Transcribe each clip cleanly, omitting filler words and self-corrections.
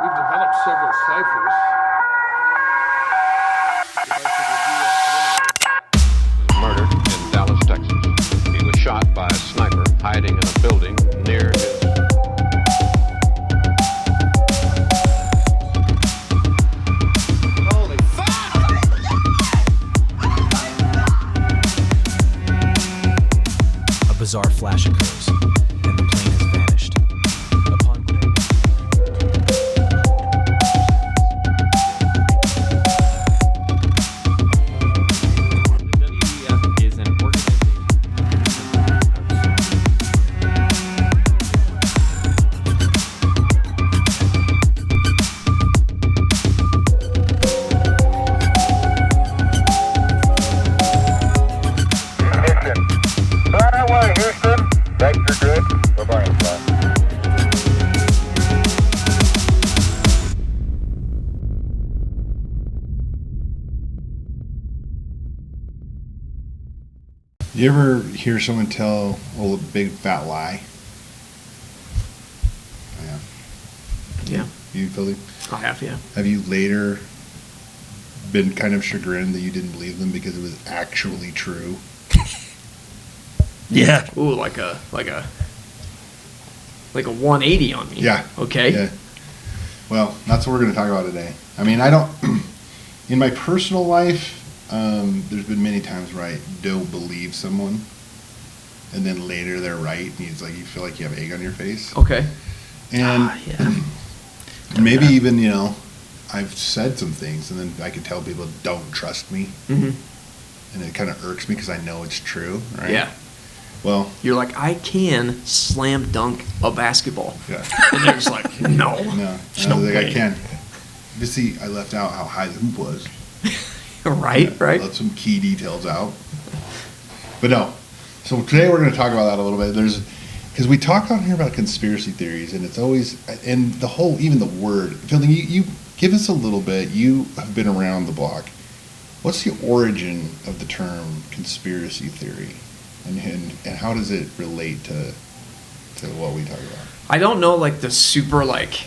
We've developed several ciphers. Murdered in Dallas, Texas. He was shot by a sniper hiding in a building near his... Holy fuck! A bizarre flash occurs, and the plane has vanished. Upon WEF is an organization. Ignition. Fly away, Houston. Vector good. Bye-bye, fly. You ever hear someone tell a big fat lie? Yeah. Yeah, You, Philly? I have, yeah. Have you later been kind of chagrined that you didn't believe them because it was actually true? Yeah. Ooh, like a 180 on me. Yeah. Okay. Yeah. Well, that's what we're going to talk about today. I mean, I don't. In my personal life, there's been many times where I don't believe someone, and then later they're right, and it's like you feel like you have egg on your face. Okay. And Yeah. maybe even, I've said some things, and then I can tell people don't trust me, Mm-hmm. and it kind of irks me because I know it's true, right? Yeah. Well, You're like, I can slam dunk a basketball. yeah. And they're just like, no. No, There's I no was like, I way. can't. You see, I left out how high the hoop was. Right, right. Left some key details out. But no. So today we're going to talk about that a little bit. Because we talk on here about conspiracy theories, and it's always, and the whole, even the word. Phil, you give us a little bit. You have been around the block. What's the origin of the term conspiracy theory? And how does it relate to what we talk about? I don't know like the super like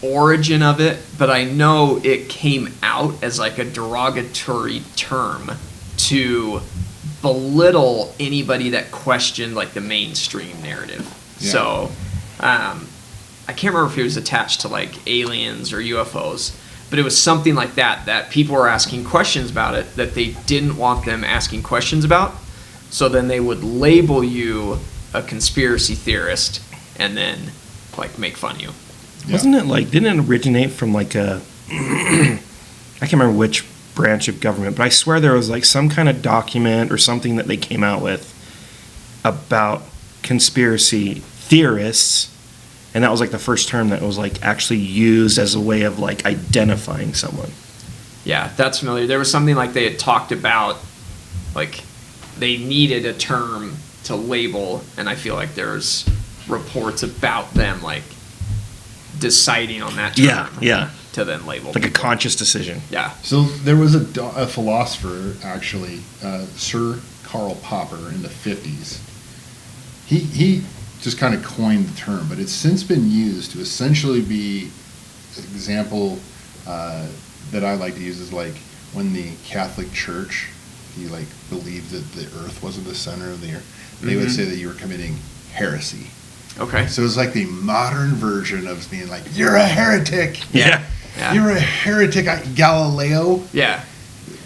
origin of it, but I know it came out as like a derogatory term to belittle anybody that questioned like the mainstream narrative. Yeah. So I can't remember if it was attached to like aliens or UFOs, but it was something like that people were asking questions about it that they didn't want them asking questions about. So then they would label you a conspiracy theorist and then like make fun of you. Yeah. Wasn't it like, didn't it originate from like a, I can't remember which branch of government, but I swear there was like some kind of document or something that they came out with about conspiracy theorists. And that was like the first term that was like actually used as a way of like identifying someone. Yeah, that's familiar. There was something like they had talked about, like they needed a term to label, and I feel like there's reports about them like deciding on that term. Yeah. To then label. Like a people. conscious decision. Yeah. So there was a philosopher, actually, Sir Karl Popper, in the 50s. He just kind of coined the term, but it's since been used to essentially be an example that I like to use is like when the Catholic Church, he like believed that the earth wasn't the center of the earth. They would say that you were committing heresy. Okay. So it's like the modern version of being like, you're a heretic. Yeah. Yeah. You're a heretic, Galileo. Yeah.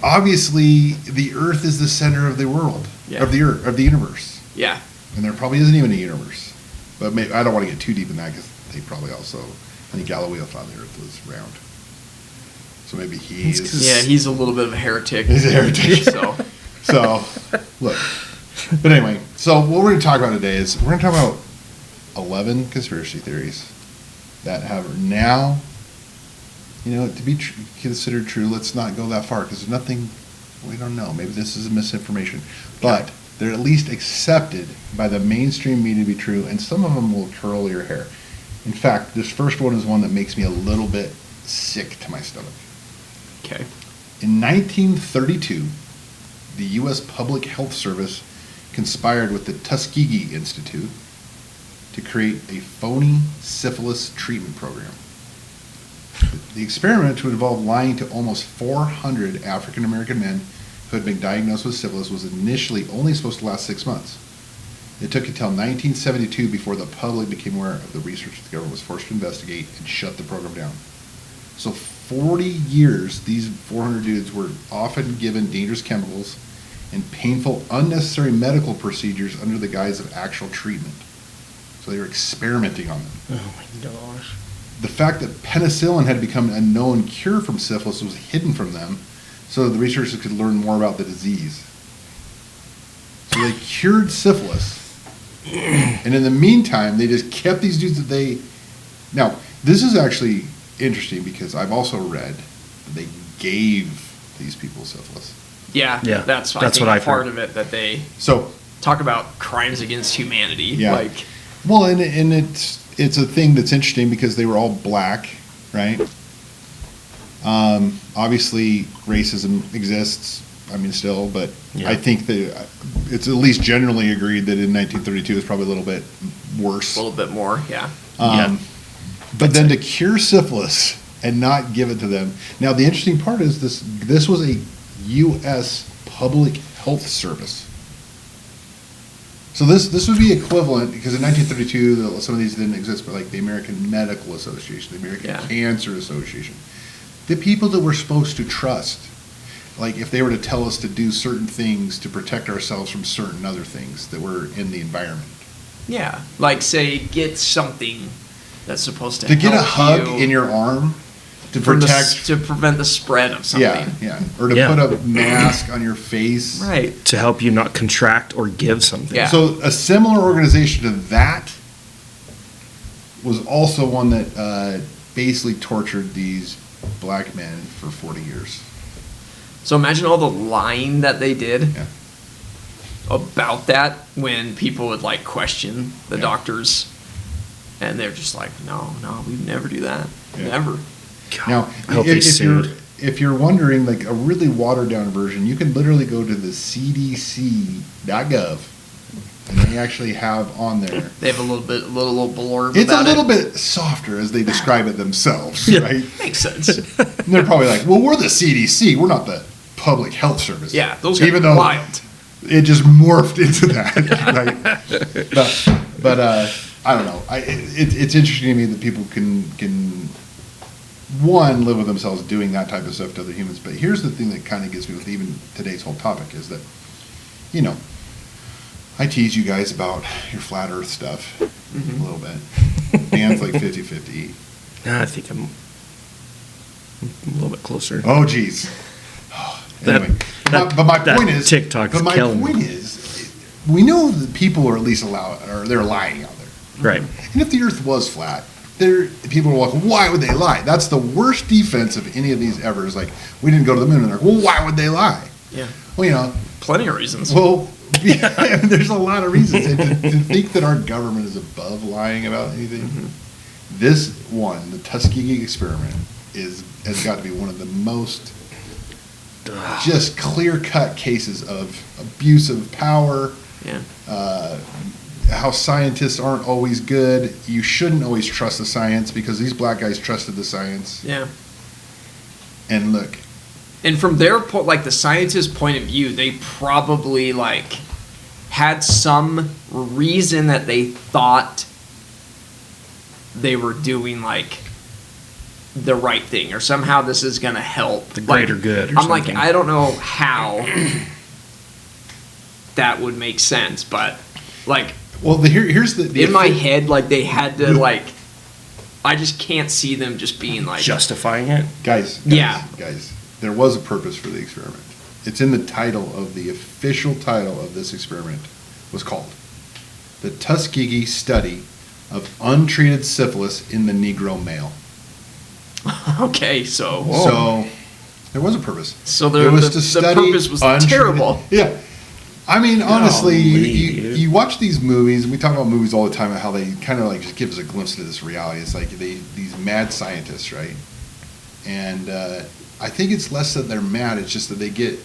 Obviously, the Earth is the center of the world, Yeah. of the universe, Yeah. and there probably isn't even a universe. But maybe, I don't want to get too deep in that because they probably also, I think Galileo thought the Earth was round. So maybe It's 'cause- Yeah, he's a little bit of a heretic. He's a heretic. So So, look. But anyway, so what we're going to talk about today is we're going to talk about 11 conspiracy theories that have now, to be considered true. Let's not go that far because there's nothing, we don't know. Maybe this is misinformation. But they're at least accepted by the mainstream media to be true, and some of them will curl your hair. In fact, this first one is one that makes me a little bit sick to my stomach. okay. In 1932, the U.S. Public Health Service conspired with the Tuskegee Institute to create a phony syphilis treatment program. The experiment would involve lying to almost 400 African American men who had been diagnosed with syphilis was initially only supposed to last 6 months. It took until 1972 before the public became aware of the research the government was forced to investigate and shut the program down. So 40 years, these 400 dudes were often given dangerous chemicals and painful, unnecessary medical procedures under the guise of actual treatment. So they were experimenting on them. Oh my gosh. The fact that penicillin had become a known cure from syphilis was hidden from them so that the researchers could learn more about the disease. So they cured syphilis. And in the meantime, they just kept these dudes that they... Now, this is actually interesting because I've also read that they gave these people syphilis. Yeah, Yeah, that's that's what what I've part heard. of it that they So, talk about crimes against humanity. Yeah. Like, well, and it's a thing that's interesting because they were all black, right? Obviously, racism exists. I mean, still, but Yeah. I think that it's at least generally agreed that in 1932 is probably a little bit worse. a little bit more, yeah. Um, But then to cure syphilis and not give it to them. Now, the interesting part is this was a U.S. public health service. So this would be equivalent, because in 1932, some of these didn't exist, but like the American Medical Association, the American Yeah. Cancer Association. The people that we're supposed to trust, like if they were to tell us to do certain things to protect ourselves from certain other things that were in the environment. Yeah, like say get something that's supposed to To get a help hug you in your arm to from the protect... to prevent the spread of something. Yeah, yeah. Or to Yeah. put a mask on your face. Right. To help you not contract or give something. Yeah. So a similar organization to that was also one that basically tortured these black men for 40 years. So imagine all the lying that they did Yeah. about that when people would like question the Yeah. doctors, and they're just like, no, we'd never do that, Yeah. never. God, Now, I hope they if you're sued. if you're wondering, like a really watered down version, you can literally go to the CDC.gov, and they actually have on there. They have a little blurb It's a about little it. bit softer as they describe it themselves, Yeah. right? Makes sense. And they're probably like, "Well, we're the CDC. We're not the Public Health Service." Yeah, those guys even are though wild. it just morphed into that, right? But I don't know. It's interesting to me that people can one live with themselves doing that type of stuff to other humans. But here's the thing that kind of gets me with even today's whole topic is that, you know, I tease you guys about your flat Earth stuff a little bit. Dan's like 50-50. Nah, I think I'm a little bit closer. Oh, geez. That- Anyway, that- but my that point is, TikTok's but my killing me. point is, we know that people are at least they're lying out there. Right. And if the Earth was flat, people are like, why would they lie? That's the worst defense of any of these ever. Is like, we didn't go to the moon, and they're like, well, why would they lie? Yeah, Well, you know, plenty of reasons. well, yeah, there's a lot of reasons. And to think that our government is above lying about anything, this one, the Tuskegee experiment, has got to be one of the most just clear-cut cases of abuse of power. Yeah. How scientists aren't always good. You shouldn't always trust the science because these black guys trusted the science. Yeah. And look, And from their point, like the scientist's point of view, they probably like had some reason that they thought they were doing like the right thing, or somehow this is going to help The greater Like, good or I'm like, something. I don't know how that would make sense, but like well, here's the in my head, like they had to like, I just can't see them just being like, Justifying it. guys, Yeah. guys, there was a purpose for the experiment. It's in the title of the official title of this experiment was called the Tuskegee Study of Untreated Syphilis in the Negro Male. okay, so So there was a purpose. So It was to the study purpose was untreated- terrible. Yeah. I mean, honestly, Golly, you dude. you watch these movies, and we talk about movies all the time, and how they kind of like just give us a glimpse into this reality. It's like these mad scientists, right? And I think it's less that they're mad, it's just that they get,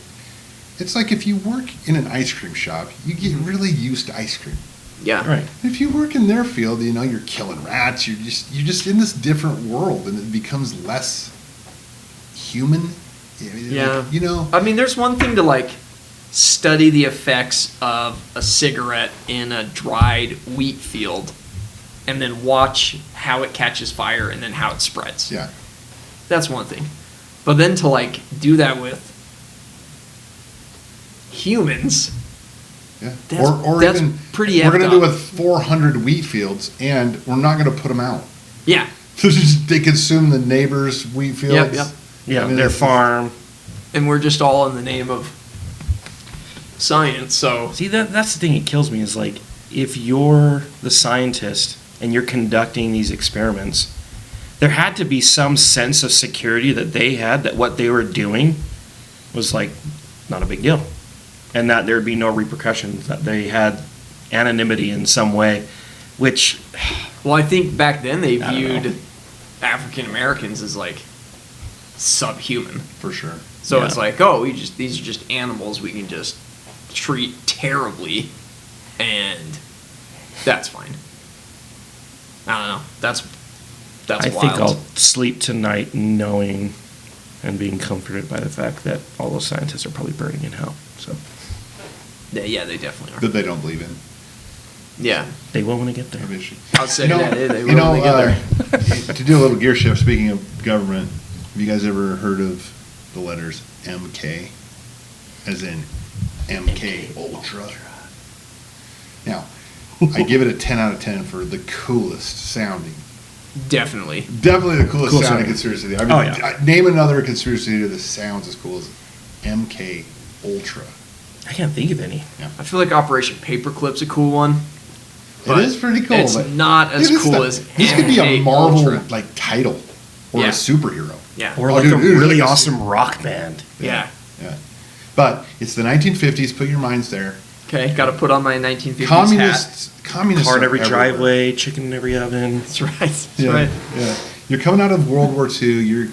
it's like if you work in an ice cream shop, you get really used to ice cream. Yeah. Right. If you work in their field, you know, you're killing rats. You're just in this different world, and it becomes less human. Yeah. You know. I mean, there's one thing to like study the effects of a cigarette in a dried wheat field and then watch how it catches fire and then how it spreads. Yeah. That's one thing. But then to like do that with humans, Yeah. That's- or that's even pretty we're going to amped do up. with 400 wheat fields, and we're not going to put them out. yeah. So they consume the neighbors' wheat fields. Yep. Yeah, I mean, their it's- farm. And we're just all in the name of science, so See, that's the thing that kills me is like, if you're the scientist and you're conducting these experiments, there had to be some sense of security that they had that what they were doing was like not a big deal. And that there'd be no repercussions, that they had anonymity in some way, which, well, I think back then they I don't know. viewed African Americans as like subhuman. For sure. So Yeah. it's like, oh, these are just animals we can just treat terribly, and that's fine. I don't know. That's I wild. think I'll sleep tonight knowing and being comforted by the fact that all those scientists are probably burning in hell. So Yeah, they definitely are. That they don't believe in. Yeah, they will when I get there. Maybe I should- I'll say You know- that. They You will know, when they get there. to do a little gear shift, speaking of government, have you guys ever heard of the letters MK? As in MK Ultra? Now, I give it a 10 out of 10 for the coolest sounding. Definitely. Definitely the coolest Cool sounding sounding. conspiracy theory. I mean, Oh, yeah. name another conspiracy theory that sounds as cool as MK Ultra. I can't think of any. I feel like Operation Paperclip's a cool one. It But is pretty cool. it's but not as it is cool not- as This could be a MK Marvel Ultra. like title or Yeah. a superhero. Yeah. Or Oh, like dude, a dude, really like a- awesome rock band. Yeah. Yeah. But it's the 1950s. Put your minds there. Okay, got to put on my 1950s hat. Communists Car in are every everywhere. driveway, chicken in every oven. That's right. That's Yeah, right. yeah. You're coming out of World War II. Your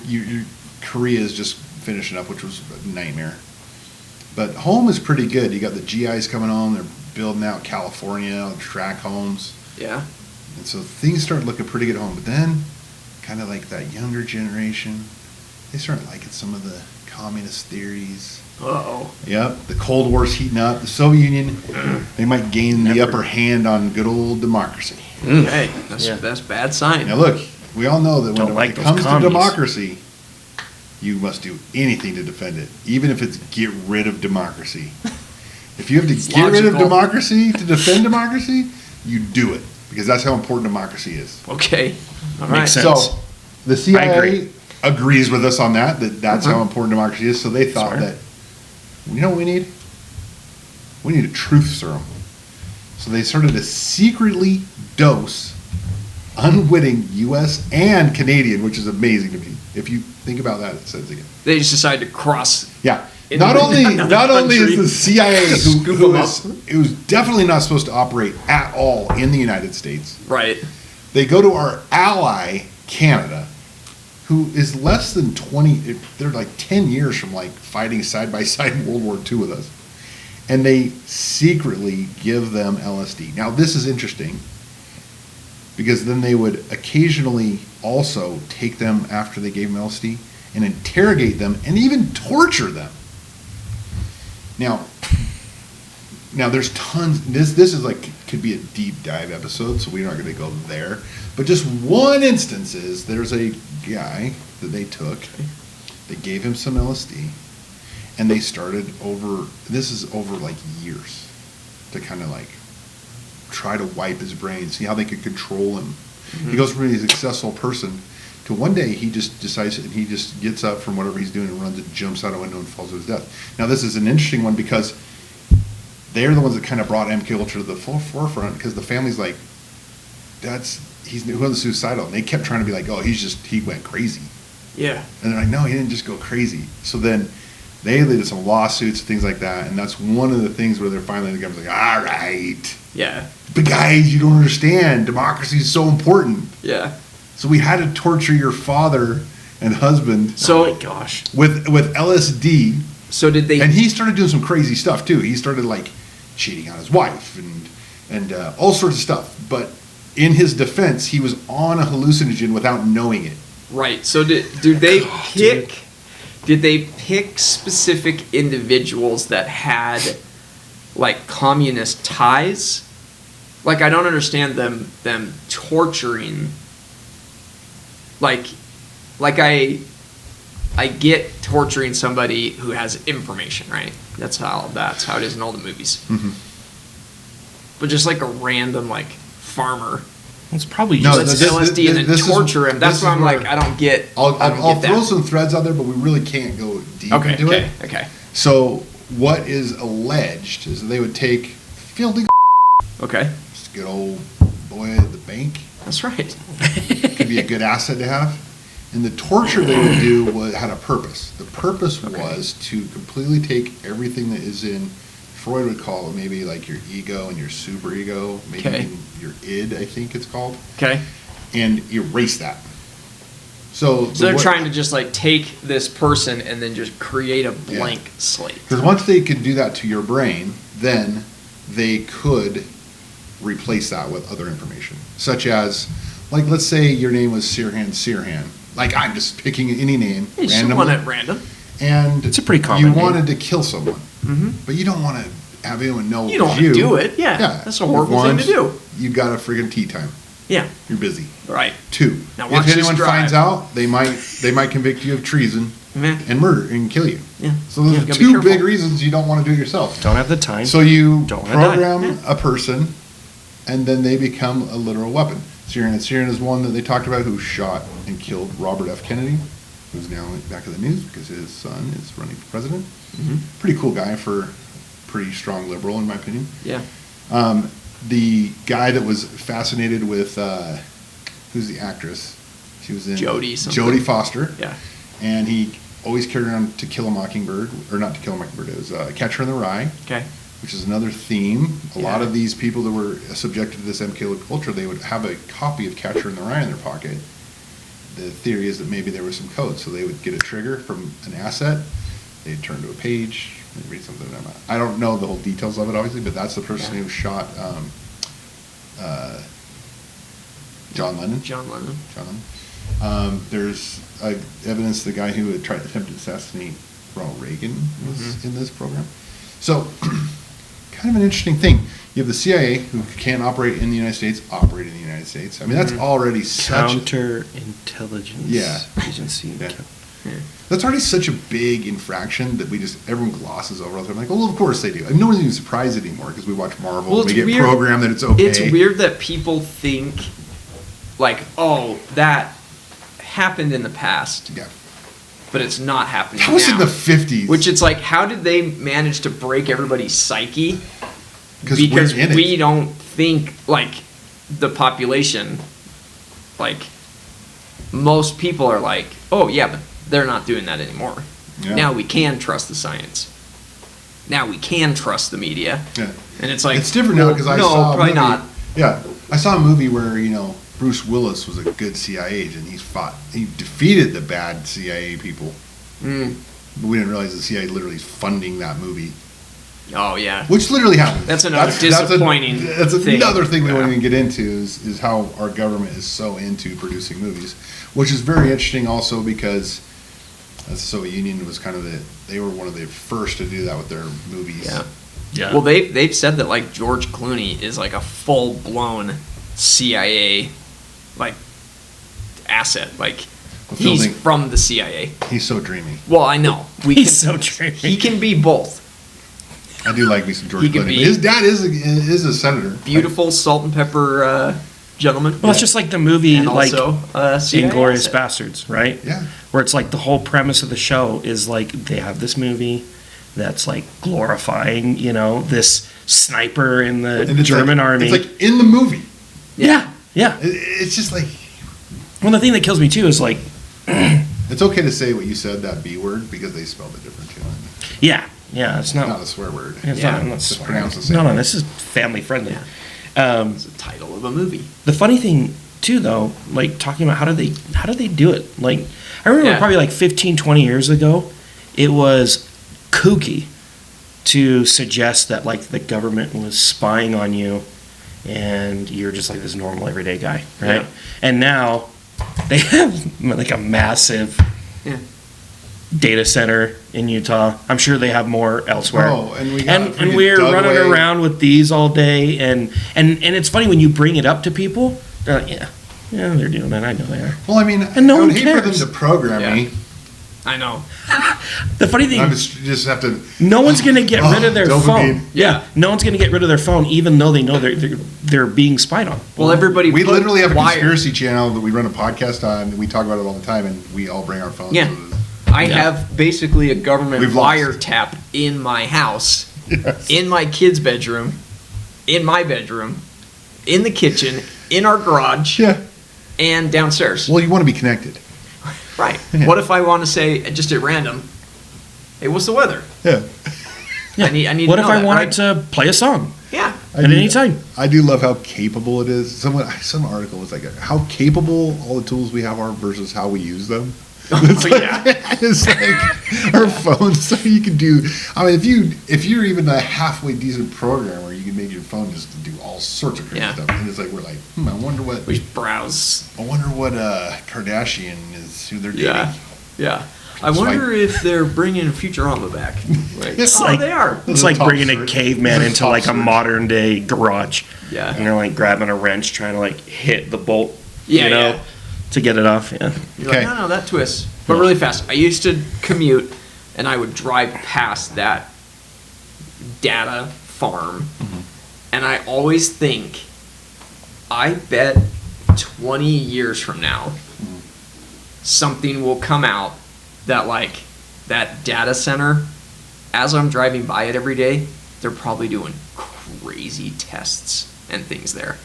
Korea is just finishing up, which was a nightmare. But home is pretty good. You got the GIs coming on. They're building out California, track homes. Yeah. And so things start looking pretty good at home. But then, kind of like that younger generation, they start liking some of the communist theories. Uh-oh. Yep, the Cold War's heating up. The Soviet Union, they might gain the Never. upper hand on good old democracy. Hey, that's Yeah. bad sign. Now look, we all know that when Don't like it those comes commies. to democracy, you must do anything to defend it, even if it's get rid of democracy. If you have to It's get rid of logical. democracy to defend democracy, you do it because that's how important democracy is. Okay. All right. Makes sense. So the CIA agree. agrees with us on that. That's how important democracy is. So they thought Smart. that, you know what we need? We need a truth serum. So they started to secretly dose unwitting U.S. and Canadian, which is amazing to me. If you think about that, it says again. They just decided to cross. Yeah. In Not only another is country. the CIA Scoop who 'em is it was definitely not supposed to operate at all in the United States. Right. They go to our ally Canada, who is less than 20. They're like 10 years from like fighting side by side in World War II with us, and they secretly give them LSD. Now this is interesting because then they would occasionally also take them after they gave them LSD and interrogate them and even torture them. Now there's tons. This is like could be a deep dive episode, so we're not going to go there. But just one instance is there's a guy that they took. They gave him some LSD, and they started over. This is over like years to kind of like try to wipe his brain, see how they could control him. He goes from being a successful person to one day he just decides and he just gets up from whatever he's doing and runs and jumps out a window and falls to his death. Now this is an interesting one because they're the ones that kind of brought MK Ultra to the forefront because the family's like, he wasn't suicidal. And they kept trying to be like, oh, he went crazy. Yeah. And they're like, no, he didn't just go crazy. So then they did some lawsuits, things like that. And that's one of the things where they're finally, the government's like, all right. Yeah. But guys, you don't understand. Democracy is so important. Yeah. So we had to torture your father and husband So, Oh my gosh. with LSD. so did they? And he started doing some crazy stuff too. He started like cheating on his wife and and all sorts of stuff. But in his defense, he was on a hallucinogen without knowing it. Right. So did they pick? Did they pick specific individuals that had like communist ties? Like I don't understand them torturing. Like I get torturing somebody who has information, right? That's how it is in all the movies. Mm-hmm. But just like a random like farmer, It's probably No, just let's this- LSD and then this is- torture him. That's this why is I'm like, where- I don't get. I'll get throw that. some threads out there, but we really can't go deep Okay. into Okay. it. Okay. So what is alleged is that they would take Fielding, Okay. just a good old boy at the bank, That's right. could be a good asset to have. And the torture they would do had a purpose. The purpose was to completely take everything that is in, Freud would call it maybe like your ego and your superego, maybe Okay. even your id, I think it's called, Okay. and erase that. So So they're trying to just like take this person and then just create a blank slate. Because once they could do that to your brain, then they could replace that with other information, such as, like, let's say your name was Sirhan. Like, I'm just picking any name You just randomly. want it random. And It's a pretty common you name. wanted to kill someone, but you don't want to have anyone know You don't it's want to do it. Yeah. That's a horrible thing to do. You got a friggin' tea time. Yeah. You're busy. Right. 2, Now watch if this anyone drive. finds out, they might convict you of treason Meh. and murder and kill you. Yeah. So those Yeah, are gotta be 2 careful. big reasons you don't want to do it yourself. don't have the time. So you Don't wanna die. program a person, and then they become a literal weapon. Syrian is one that they talked about who shot and killed Robert F. Kennedy, who's now back in the news because his son is running for president. Pretty cool guy for pretty strong liberal, in my opinion. Yeah. The guy that was fascinated with, who's the actress? She was in Jodie something. Jodie Foster. Yeah. And he always carried around To Kill a Mockingbird, or not To Kill a Mockingbird, it was Catcher in the Rye. Okay. Which is another theme. A lot Yeah. of these people that were subjected to this MK culture, they would have a copy of Catcher in the Rye in their pocket. The theory is that maybe there was some code, so they would get a trigger from an asset, they'd turn to a page, they'd read something. I don't know the whole details of it, obviously, but that's the person Yeah. who shot John Lennon. John Lennon. There's evidence the guy who had tried to attempt to assassinate Ronald Reagan was in this program. So, kind of an interesting thing. You have the CIA, who can't operate in the United States, operate in the United States. I mean, that's already such... Counterintelligence Yeah. agency. Yeah. That's already such a big infraction that everyone glosses over. I'm like, well, of course they do. I mean, no one's even surprised anymore because we watch Marvel Well, and we it's get weird. programmed that it's okay. It's weird that people think, like, oh, that happened in the past, Yeah. but it's not happening That was now. in the 50s. Which it's like, how did they manage to break everybody's psyche? because Because we're in it. we don't think, like, the population, like, most people are like, oh, yeah, but they're not doing that anymore. Yeah. Now we can trust the science. Now we can trust the media. Yeah. And it's like, It's different now well, because I no, saw a probably movie, not. Yeah, I saw a movie where Bruce Willis was a good CIA agent. He defeated the bad CIA people, Mm. but we didn't realize the CIA literally is funding that movie, Oh, yeah. which literally happened. That's another disappointing That's thing. another thing we Yeah. won't even get into is how our government is so into producing movies, which is very interesting also because the Soviet Union was they were one of the first to do that with their movies. Yeah. Yeah. Well, they've said that like George Clooney is like a full blown CIA like asset. Like Well, he's Fielding- from the CIA. He's so dreamy. Well, I know. He's so dreamy. He can be both. I do like me some George He could Clooney. be- But his dad is a senator. Beautiful salt and pepper gentleman. Well, it's just like the movie, and like also CIA Inglourious asset. Bastards, right? Yeah. Where it's like the whole premise of the show is like they have this movie that's like glorifying, this sniper in the And it's German like, army. It's like in the movie. yeah. It's just like Well, the thing that kills me too is like, it's okay to say what you said, that B word, because they spelled it different too. yeah, it's not. Not a swear word. It's Yeah. not, I'm not Just swearing. pronounce the same. No, this is family friendly. Yeah. It's the title of a movie. The funny thing too, though, like talking about how did they do it? Like, I remember Yeah. probably like 15, 20 years ago, it was kooky to suggest that like the government was spying on you and you're just like this normal everyday guy, right? Yeah. And now they have like a massive Yeah. data center in Utah. I'm sure they have more elsewhere. Oh, and we got a and freaking we're running Dugway. around with these all day, and it's funny when you bring it up to people, they're like, yeah, they're doing it. I know they are. Well, I mean, And no I would one hate for them cares. to program Yeah. me. I know. The funny thing, I just have to. no one's going to get Oh, rid of their dopamine. phone. Yeah, no one's going to get rid of their phone, even though they know they're being spied on. Well, everybody. We put literally have a wire- conspiracy channel that we run a podcast on. And we talk about it all the time, and we all bring our phones. Yeah. with us. I Yeah. have basically a government We've lost. wiretap in my house, Yes. in my kid's bedroom, in my bedroom, in the kitchen, in our garage, Yeah. and downstairs. Well, you want to be connected. Right. What if I want to say just at random, "Hey, what's the weather?" Yeah. I need. What to if know I that, wanted right? to play a song Yeah. at any time? I do love how capable it is. Some article was like how capable all the tools we have are versus how we use them. Oh, yeah. It's like our phones. So you can do. I mean, if you're even a halfway decent programmer, you can make your phone just do all sorts of crazy Yeah. stuff. And it's like we're like, I wonder what We browse. Kardashian is who they're dating. Yeah. Yeah. I Swipe. wonder if they're bringing Futurama back. Like, It's oh, like- they are. It's The like top bringing a search. caveman The into top like a search. modern day garage. Yeah. And they're like grabbing a wrench, trying to like hit the bolt, Yeah, you know, yeah. to get it off. Yeah. You're Okay. like, no, that twist. But really fast. I used to commute, and I would drive past that data farm, and I always think, I bet 20 years from now, something will come out that, like, that data center, as I'm driving by it every day, they're probably doing crazy tests and things there.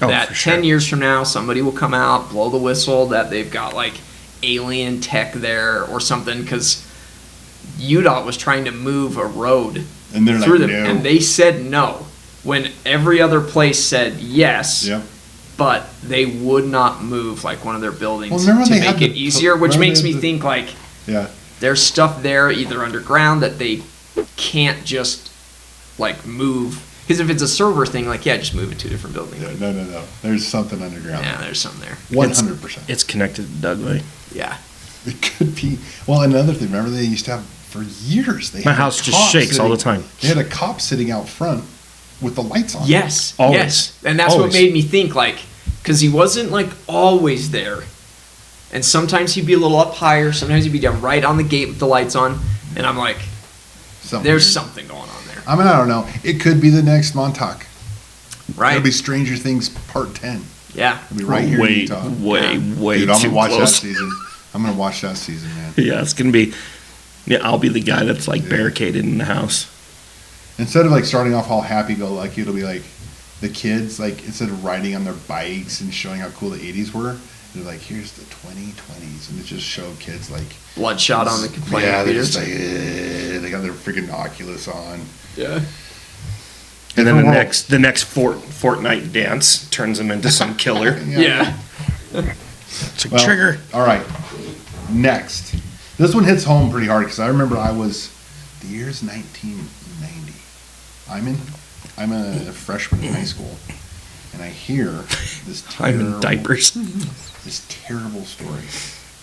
Oh, That for 10 sure. years from now, somebody will come out, blow the whistle that they've got like alien tech there or something, because UDOT was trying to move a road And they're through like, them, no. and they said no when every other place said yes. Yeah. But they would not move like one of their buildings Well, remember to they make had it the- easier, which remember makes they me had the- think like Yeah. there's stuff there either underground that they can't just like move. Because if it's a server thing, like, yeah, just move it to a different building. Yeah, no. There's something underground. Yeah, there's something there. 100%. It's connected to Dugway. Yeah. It could be. Well, another thing. Remember, they used to have for years. They My had a house just cop shakes all the sitting- time. They had a cop sitting out front with the lights on. Yes. Always. Yes. And that's what Always. made me think, like, because he wasn't, like, always there. And sometimes he'd be a little up higher. Sometimes he'd be down right on the gate with the lights on. And I'm like, Something. there's something going on there. I mean, I don't know. It could be the next Montauk. Right? It'll be Stranger Things Part 10. Yeah. It'll be right here in way, Utah. way, way Dude, I'm too gonna watch close. that season. I'm gonna watch that season, man. Yeah, it's gonna be. Yeah, I'll be the guy that's like barricaded in the house. Instead of like starting off all happy-go-lucky, it'll be like the kids, like instead of riding on their bikes and showing how cool the '80s were, they're like, "Here's the 2020s," and it just showed kids like, Bloodshot on the playing yeah, they're computers. just like, they got their freaking Oculus on. Yeah. And then Different world. the next Fortnite dance turns him into some killer. Yeah. It's like Well, trigger. All right, next. This one hits home pretty hard because I remember the year's 1990. I'm a freshman in high school, and I hear this I'm terrible, in diapers. this terrible story.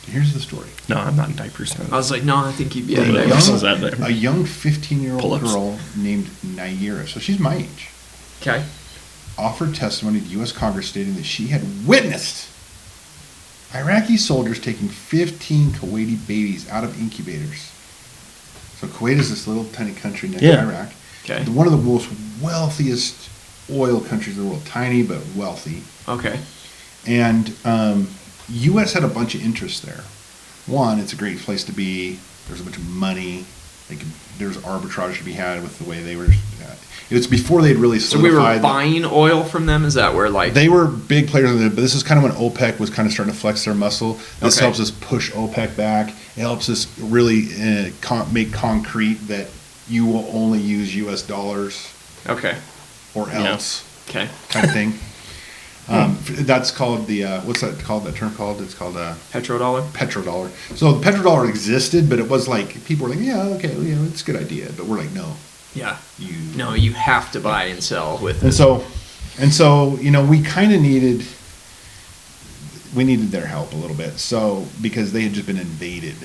Here's the story. No, I'm not in diapers. I was like, no, I think he'd be A out of Yeah, there. young- was that there? A young 15-year-old Pull-ups. girl named Naira, so she's my age, Okay. offered testimony to U.S. Congress stating that she had witnessed Iraqi soldiers taking 15 Kuwaiti babies out of incubators. So Kuwait is this little tiny country next Yeah. to Iraq. Okay. One of the most wealthiest oil countries in the world. Tiny but wealthy. Okay. And U.S. had a bunch of interests there. One, it's a great place to be. There's a bunch of money. Like there's arbitrage to be had with the way they were. It was before they'd really So we were solidified. buying oil from them? Is that where, like. They were big players in it, but this is kind of when OPEC was kind of starting to flex their muscle. This Okay. helps us push OPEC back. It helps us really make concrete that you will only use U.S. dollars Okay. or Yeah. else Okay. kind of thing. That's called the what's that called? That term called? It's called Petrodollar? petrodollar. So the petrodollar existed, but it was like people were like, yeah, okay, well, it's a good idea, but we're like, no, Yeah. you. No, you have to buy and sell with And it. so And so, we kind of needed their help a little bit. So, because they had just been invaded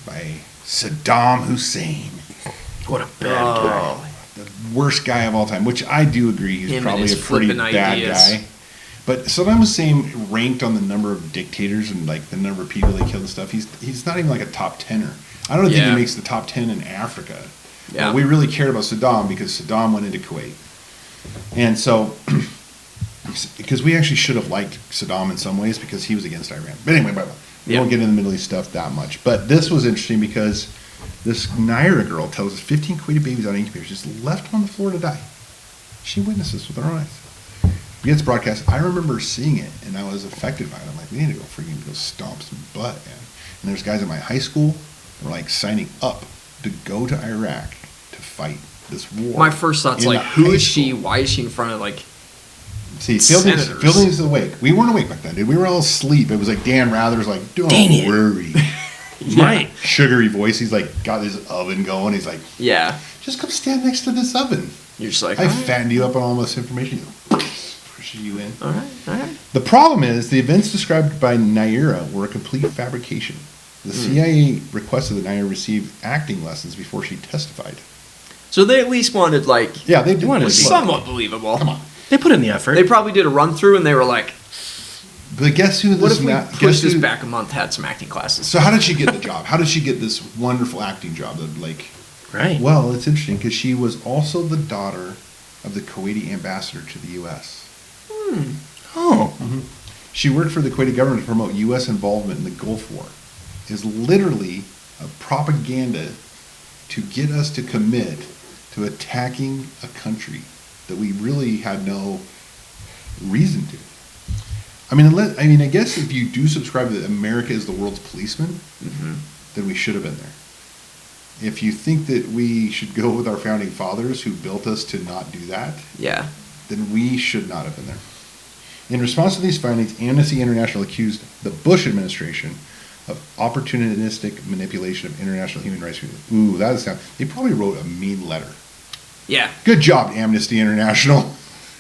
by Saddam Hussein. What a bad guy. The worst guy of all time, which I do agree he's Him and probably his a pretty flippin' bad ideas. guy. But Saddam Hussein ranked on the number of dictators and like the number of people they killed and stuff. He's not even like a top tenner. I don't think Yeah. he makes the top 10 in Africa. Yeah. But we really cared about Saddam because Saddam went into Kuwait. And so, because we actually should have liked Saddam in some ways because he was against Iran. But anyway, we Yeah. won't get into the Middle East stuff that much. But this was interesting because this Naira girl tells us 15 Kuwaiti babies on incubators just left on the floor to die. She witnessed this with her eyes. Gets broadcast. I remember seeing it, and I was affected by it. I'm like, we need to go stomp some butt, man. And there's guys in my high school that were like signing up to go to Iraq to fight this war. My first thought's in like, the who high is she? school. Why is she in front of like? See, Senators. Fielding's awake. We weren't awake back then, dude. We were all asleep. It was like Dan Rather's like, don't Dang it. worry. Right. Sugary voice. He's like got his oven going. He's like, Yeah, just come stand next to this oven. you're just like, I all right, fattened you up on all this information. Pushing you in. all right, all right. The problem is the events described by Naira were a complete fabrication. The CIA requested that Naira receive acting lessons before she testified. So they at least wanted like Yeah, they wanted wanted to be- somewhat believable. Come on. They put in the effort. They probably did a run through and they were like, But guess who what this if we ma- push guess this who- back a month, had some acting classes? So how did she get the job? How did she get this wonderful acting job? That like, right. well, it's interesting because she was also the daughter of the Kuwaiti ambassador to the U.S. Oh. She worked for the Kuwaiti government to promote U.S. involvement in the Gulf War. Is literally a propaganda to get us to commit to attacking a country that we really had no reason to. I mean, I guess if you do subscribe that America is the world's policeman, then we should have been there. If you think that we should go with our founding fathers who built us to not do that, Yeah. then we should not have been there. In response to these findings, Amnesty International accused the Bush administration of opportunistic manipulation of international human rights. Ooh, that is sound. They probably wrote a mean letter. Yeah. Good job, Amnesty International.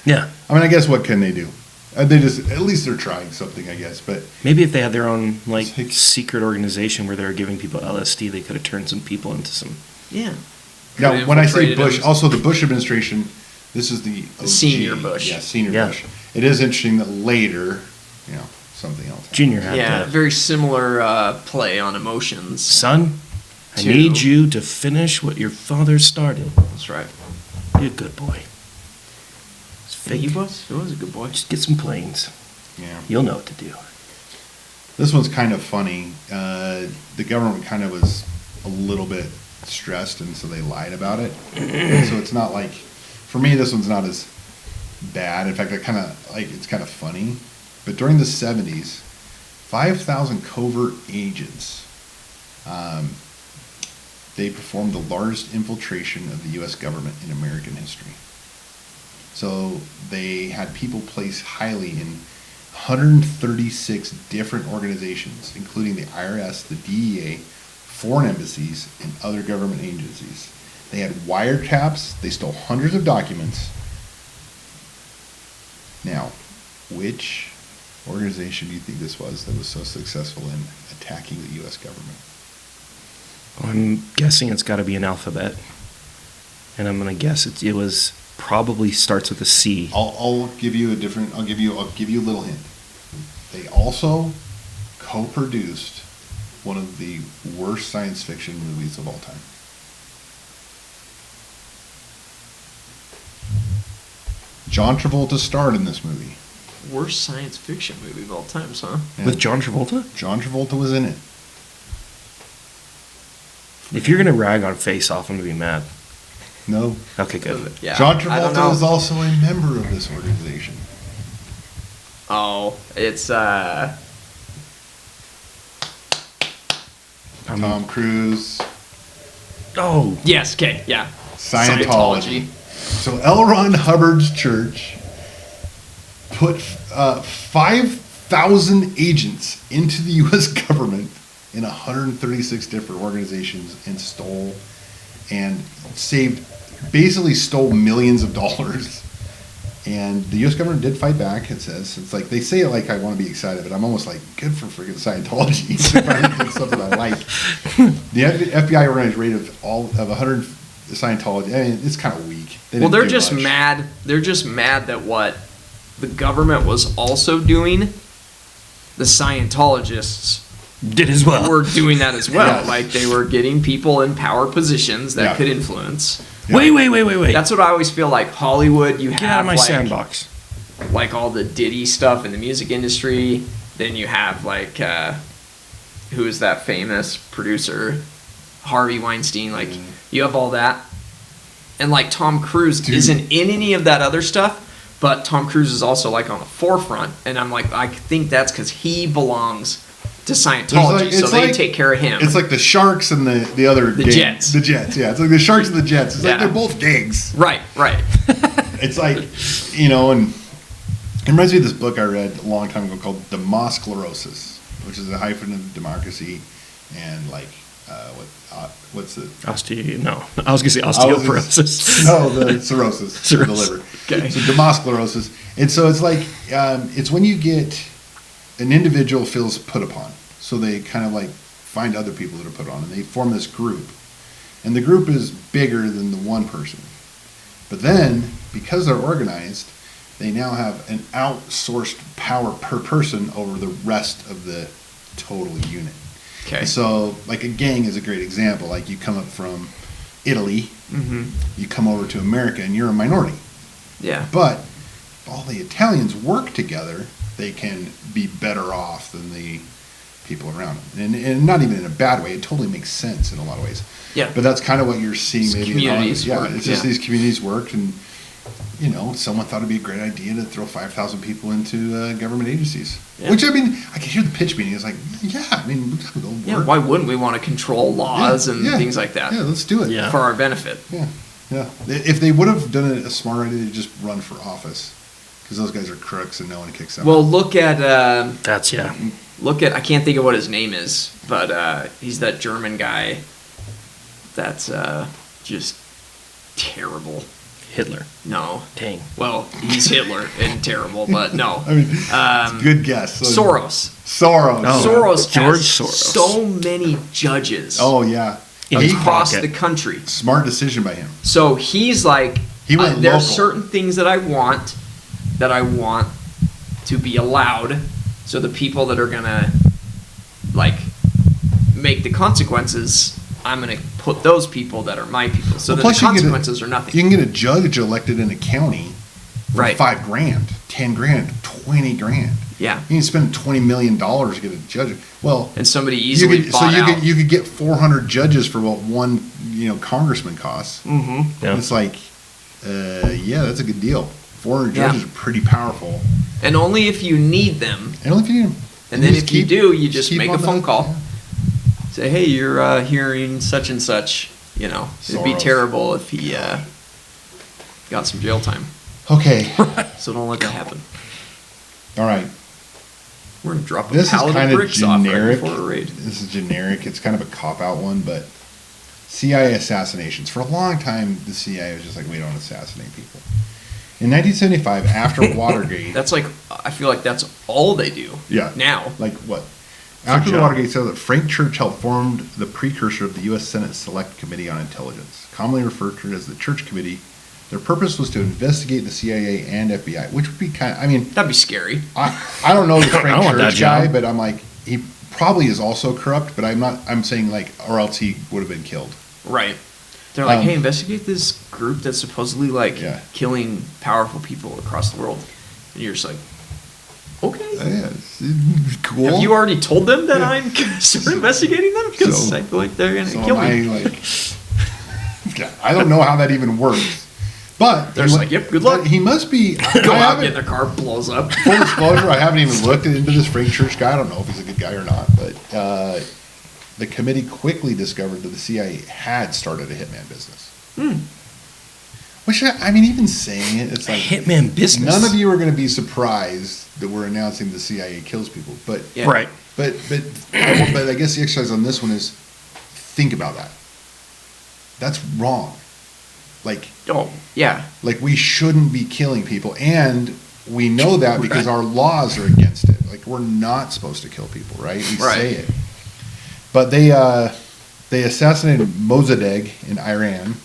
Yeah. I mean, I guess what can they do? They just, at least they're trying something, I guess. But Maybe if they had their own like Like- secret organization where they were giving people LSD, they could have turned some people into some. Yeah. now, Could've when I say infiltrated Bush, them. also the Bush administration, this is the OG, senior Bush. Yeah, senior Yeah. Bush. It is interesting that later, something else. Junior had Yeah. that. Very similar play on emotions. Son, I To- need you to finish what your father started. That's right. Be a good boy. It's fake. He was a good boy. Just get some planes. Yeah. You'll know what to do. This one's kind of funny. The government kind of was a little bit stressed, and so they lied about it. So it's not like, for me, this one's not as bad. In fact, it's kind of funny. But during the 70s, 5,000 covert agents, they performed the largest infiltration of the U.S. government in American history. So they had people placed highly in 136 different organizations, including the IRS, the DEA, foreign embassies, and other government agencies. They had wiretaps. They stole hundreds of documents. Now, which organization do you think this was that was so successful in attacking the U.S. government? I'm guessing it's got to be an alphabet, and I'm gonna guess it was probably starts with a C. I'll give you a different. I'll give you a little hint. They also co-produced one of the worst science fiction movies of all time. John Travolta starred in this movie. Worst science fiction movie of all time, huh? Yeah. With John Travolta? John Travolta was in it. If you're gonna rag on Face Off, I'm gonna be mad. No. Okay, good. Yeah. John I don't Travolta know. was also a member of this organization. Oh, it's Tom Cruise, Oh, yes, okay, yeah. Scientology. So L. Ron Hubbard's church put 5,000 agents into the U.S. government in 136 different organizations and basically stole millions of dollars And the U.S. government did fight back, it says. It's like, they say it like I want to be excited, but I'm almost like, good for freaking Scientology. If I think something I like. The FBI organized rate of 100 Scientology, I mean, it's kind of weak. Well, they're didn't do just much. mad. They're just mad that what the government was also doing, the Scientologists Did as well. were doing that as well. Yes. Like they were getting people in power positions that Yeah. could influence. Wait. That's what I always feel like. Hollywood, you Get have out of my like, sandbox. like all the Diddy stuff in the music industry. Then you have like who is that famous producer, Harvey Weinstein. Like you have all that, and like Tom Cruise Dude. isn't in any of that other stuff. But Tom Cruise is also like on the forefront, and I'm like, I think that's because he belongs to Scientology, so they take care of him. It's like the Sharks and the other The gang- Jets. The Jets, yeah. It's like the Sharks and the Jets. It's Yeah. like they're both gangs. Right. It's like, you know, and it reminds me of this book I read a long time ago called Demosclerosis, which is a hyphen of democracy, and like, what's the... No, I was gonna say osteoporosis. No, the cirrhosis of the liver. Okay. So demosclerosis. And so it's like, it's when you get, an individual feels put upon. So they kind of like find other people that are put on, and they form this group. And the group is bigger than the one person. But then, because they're organized, they now have an outsourced power per person over the rest of the total unit. Okay. So, like a gang is a great example. Like you come up from Italy, you come over to America, and you're a minority. Yeah. But if all the Italians work together, they can be better off than the people around them. And not even in a bad way. It totally makes sense in a lot of ways. Yeah. But that's kind of what you're seeing It's maybe communities in work, it's just yeah. these communities work, and you know, someone thought it'd be a great idea to throw 5,000 people into government agencies. Yeah. Which, I mean, I could hear the pitch meeting. It's like, yeah, I mean, it'll work. Yeah. Why wouldn't we want to control laws and Yeah. things like that Yeah, let's do it. Yeah. for our benefit? Yeah, yeah. If they would have done it a smart idea to just run for office, because those guys are crooks and no one kicks them. Well, look at That's I can't think of what his name is, but he's that German guy that's just terrible. Hitler. No. Dang. Well, he's Hitler and terrible, but no. I mean, good guess. Soros. Soros. Oh. Soros George has Soros. so many judges Oh, yeah. In He- his across pocket. the country. Smart decision by him. So he's like, He went there's local. certain things that I want to be allowed, so the people that are gonna like make the consequences, I'm gonna put those people that are my people. So Well, that plus the you can get a- consequences are nothing. You can get a judge elected in a county for Right. $5,000, $10,000, $20,000. Yeah. You can spend $20 million to get a judge. Well, And somebody you easily could, bought out. you could get 400 judges for what one congressman costs. Yeah. It's like, yeah, that's a good deal. 400 Yeah. judges are pretty powerful. And only if you need them. And only if you need 'em. And then just if you do, you just keep make a on phone the- call. Say, hey, you're hearing such and such. It'd be Soros. terrible if he got some jail time. Yeah. Okay. So don't let that happen. All right. We're gonna drop a This is pallet kind of of bricks off right generic. before a raid. This is generic. It's kind of a cop-out one, but CIA assassinations. For a long time, the CIA was just like, we don't assassinate people. In 1975, after Watergate, That's like, I feel like that's all they do. yeah, Now. like what? After the job. Watergate scandal, Frank Churchill formed the precursor of the U.S. Senate Select Committee on Intelligence, commonly referred to as the Church Committee. Their purpose was to investigate the CIA and FBI, which would be kind of, I mean, That'd be scary. I don't know the I Frank want that Church guy, job. but I'm like, he probably is also corrupt, but I'm saying like, or else he would have been killed. Right. They're like, Um, hey, investigate this group that's supposedly like Yeah. killing powerful people across the world. And you're just like, okay. Yeah, it's cool. Have you already told them that Yeah. I'm gonna start investigating them? Because So- I feel like they're gonna So kill am me. I like, yeah, I don't know how that even works. But They're just like, yep, good luck. He must be. Go I out, get in haven't, their car, blows up. full disclosure, I haven't even looked into this Frank Church guy. I don't know if he's a good guy or not. But the committee quickly discovered that the CIA had started a hitman business. Which, I mean, even saying it, it's like Hitman business. none of you are going to be surprised that we're announcing the CIA kills people. But Yeah. Right. but I guess the exercise on this one is think about that. That's wrong. Like, Oh, yeah. like we shouldn't be killing people, and we know that because our laws are against it. Like, we're not supposed to kill people, right? We Right. say it. But they assassinated Mossadegh in Iran.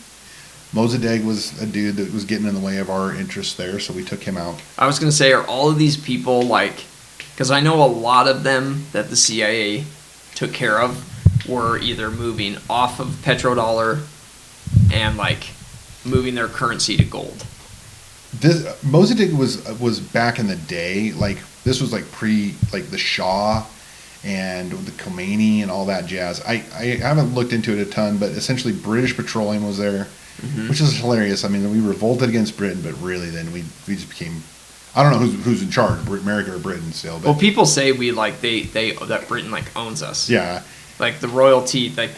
Mossadegh was a dude that was getting in the way of our interests there, so we took him out. I was going to say, are all of these people like, because I know a lot of them that the CIA took care of were either moving off of petrodollar and like moving their currency to gold. This Mossadegh was back in the day, like this was like like the Shah and the Khomeini and all that jazz. I haven't looked into it a ton, but essentially British Petroleum was there, which is hilarious. I mean, we revolted against Britain, but really then we just became, I don't know who's in charge, America or Britain still. But Well, people say we like they that Britain like owns us. yeah, Like the royalty, like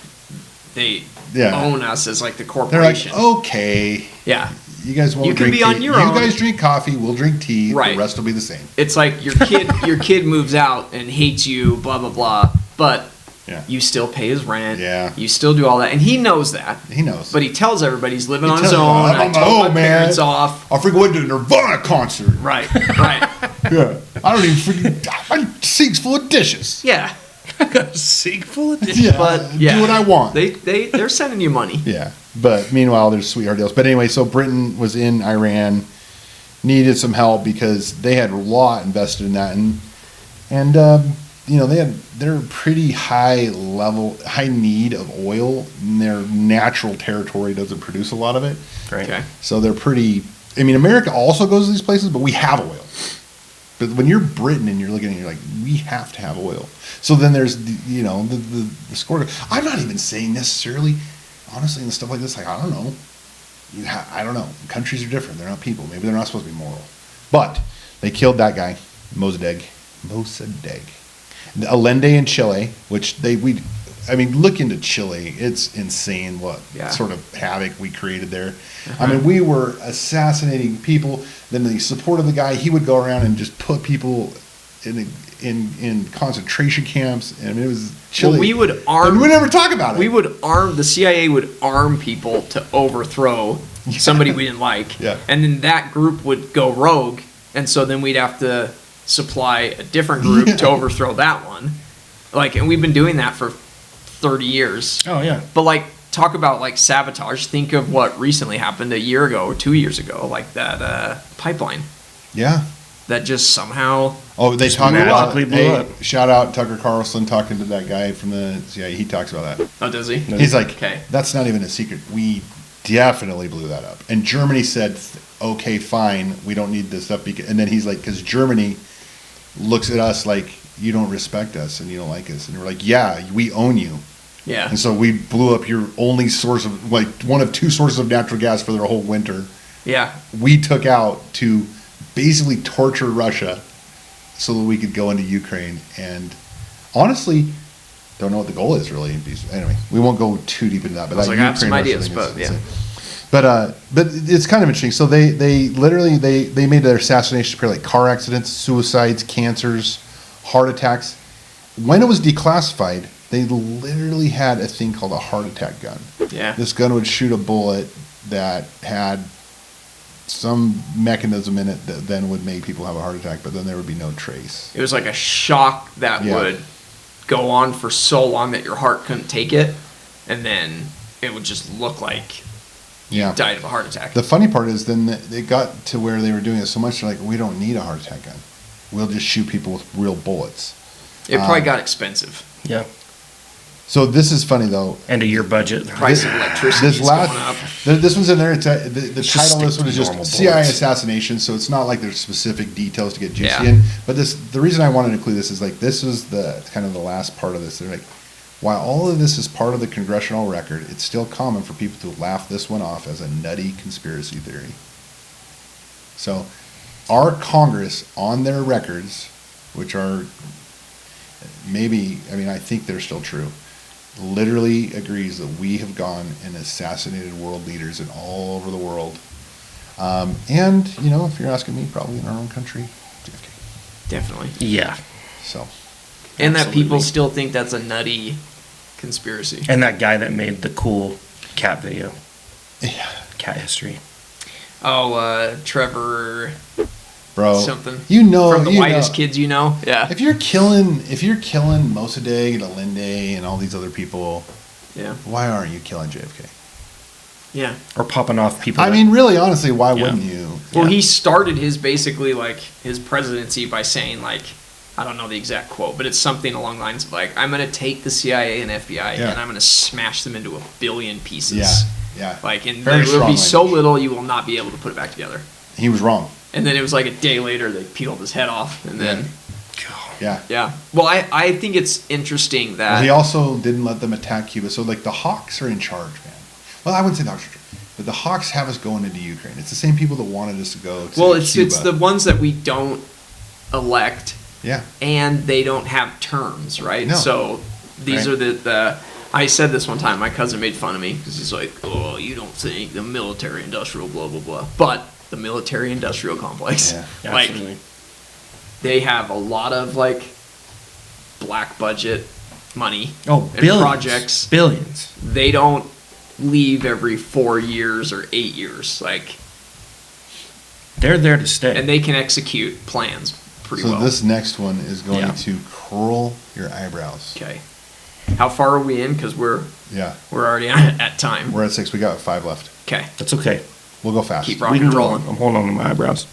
they Yeah. own us as like the they're corporation. like, okay, Yeah. you guys won't You can drink be tea. on your you own. guys drink coffee, we'll drink tea. Right. The rest will be the same. It's like your kid moves out and hates you, blah blah blah, but Yeah. you still pay his rent. Yeah. You still do all that, and he knows that. He knows. But he tells everybody he's living He on his tells own. everybody, I "I'm told on my my own, man." parents off. I freaking went to a Nirvana concert. Right. Right. Yeah. I don't even freaking. My sink's full of dishes. Yeah. Got a sink full of dishes. Yeah. But yeah, Do what I want. They're sending you money. Yeah, but meanwhile, there's sweetheart deals. But anyway, so Britain was in Iran, needed some help because they had a lot invested in that, and you know they're pretty high need of oil, and their natural territory doesn't produce a lot of it. Right. Okay. So they're pretty. I mean, America also goes to these places, but we have oil. But when you're Britain and you're looking at it, you're like, we have to have oil. So then there's, the score. I'm not even saying necessarily, honestly, and stuff like this, like, I don't know. I don't know. Countries are different. They're not people. Maybe they're not supposed to be moral. But they killed that guy, Mossadegh. Allende in Chile, which look into Chile. It's insane what sort of havoc we created there. I mean, we were assassinating people. Then the support of the guy, he would go around and just put people in concentration camps. And it was Chile. Well, we would arm. And we never talk about it. We would arm. The CIA would arm people to overthrow somebody we didn't like. Yeah. And then that group would go rogue, and so then we'd have to supply a different group to overthrow that one. Like, and we've been doing that for 30 years. Oh yeah. But like, talk about like sabotage. Think of what recently happened a year ago or 2 years ago, like that pipeline Yeah. that just somehow. Oh, they talk about magically blew up. Shout out Tucker Carlson talking to that guy from the CIA. He talks about that. Oh, does he? He's like, Okay. that's not even a secret. We definitely blew that up. And Germany said, okay, fine, we don't need this stuff. And then he's like, because Germany looks at us like, you don't respect us and you don't like us. And we're like, yeah, we own you. Yeah. And so we blew up your only source of, like, one of two sources of natural gas for their whole winter. Yeah. We took out to basically torture Russia so that we could go into Ukraine. And honestly, don't know what the goal is really. Anyway, we won't go too deep into that. But I was that like, I have some Ukraine-Russia ideas, thing but is yeah. insane. But it's kind of interesting. So they literally they made their assassinations appear like car accidents, suicides, cancers, heart attacks. When it was declassified, they literally had a thing called a heart attack gun. Yeah. This gun would shoot a bullet that had some mechanism in it that then would make people have a heart attack, but then there would be no trace. It was like a shock that Yeah. would go on for so long that your heart couldn't take it, and then it would just look like Yeah. you died of a heart attack. The funny part is then they got to where they were doing it so much, they're like, we don't need a heart attack gun. We'll just shoot people with real bullets. It probably got expensive. Yeah. So this is funny though. And a year budget. Price of electricity This is going up. last, this one's in there. It's the Just title of this stick one is to just normal CIA bullets. assassination. So it's not like there's specific details to get juicy Yeah. in. But the reason I wanted to include this is like this was the kind of the last part of this. They're like, while all of this is part of the congressional record, it's still common for people to laugh this one off as a nutty conspiracy theory. So, our Congress on their records, which are maybe, I mean, I think they're still true, literally agrees that we have gone and assassinated world leaders in all over the world. And, you know, if you're asking me, probably in our own country, JFK. Definitely. Yeah. So, And that people Absolutely. still think that's a nutty conspiracy. And that guy that made the cool cat video. yeah. cat history. Oh, Trevor Bro, something. you know, From the you whitest know. kids you know. Yeah. If you're killing Mossadegh, Delinde, and all these other people, Yeah. why aren't you killing JFK? Yeah. Or popping off people. I that- mean, really, honestly, why Yeah. wouldn't you? Well, Yeah. he started his basically like his presidency by saying like, I don't know the exact quote, but it's something along the lines of like, I'm going to take the CIA and FBI Yeah. and I'm going to smash them into a billion pieces. Yeah, yeah. Like, and Very there will strong be so language. little you will not be able to put it back together. He was wrong. And then it was like a day later they peeled his head off, and then Yeah. yeah. Well, I think it's interesting that Well, he also didn't let them attack Cuba. So, like, the Hawks are in charge, man. Well, I wouldn't say the Hawks are in charge, but the Hawks have us going into Ukraine. It's the same people that wanted us to go to well, Cuba. it's the ones that we don't elect, Yeah. and they don't have terms, right? No. So these Right. are the. I said this one time. My cousin made fun of me because he's like, "Oh, you don't think the military-industrial blah blah blah," but the military-industrial complex, Yeah. like Absolutely. they have a lot of like black budget money Oh, and billions. projects. Billions. They don't leave every 4 years or 8 years, like, They're there to stay. and they can execute plans pretty So well. this next one is going Yeah. to curl your eyebrows. Okay. How far are we in? Because we're Yeah. already at time. We're at 6. We got 5 left. Okay. That's okay. We'll go fast. Keep We rocking can and go rolling. on. I'm holding on to my eyebrows.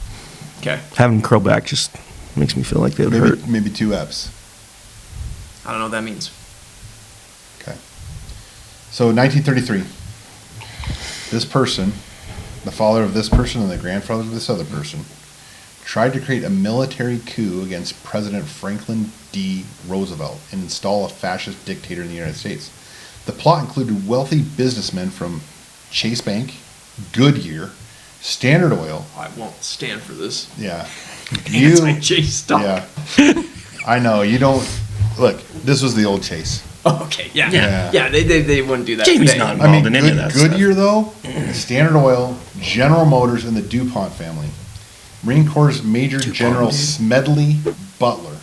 Okay. Having them curl back just makes me feel like they would Maybe, hurt. maybe 2 eps. I don't know what that means. Okay. So 1933. This person, the father of this person and the grandfather of this other person, tried to create a military coup against President Franklin D. Roosevelt and install a fascist dictator in the United States. The plot included wealthy businessmen from Chase Bank, Goodyear, Standard Oil. I won't stand for this. Yeah. Anti-Chase stuff. Yeah. I know, you don't. Look, this was the old Chase. Oh, okay. Yeah. Yeah. Yeah. They wouldn't do that. Jamie's today. not I mean, involved in any of that Goodyear, though, Standard Oil, General Motors, and the DuPont family. Marine Corps Major DuPont, General dude. Smedley Butler.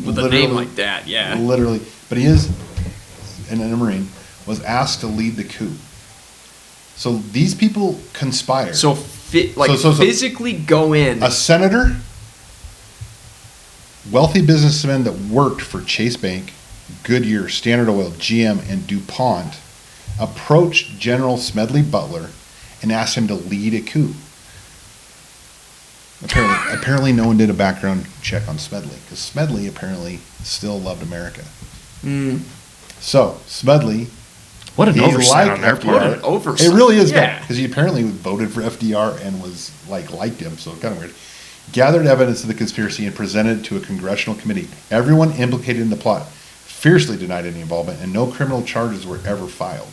With a name like that, yeah. Literally. But he is, and a Marine, was asked to lead the coup. So these people conspired. So, So- physically go in. A senator, wealthy businessmen that worked for Chase Bank, Goodyear, Standard Oil, GM, and DuPont approached General Smedley Butler and asked him to lead a coup. Apparently no one did a background check on Smedley, because Smedley apparently still loved America. So, Smedley, What an he oversight liked on their FDR. What part. an oversight. It really is, Yeah. because he apparently voted for FDR and was liked him, so kind of weird. Gathered evidence of the conspiracy and presented it to a congressional committee. Everyone implicated in the plot fiercely denied any involvement, and no criminal charges were ever filed.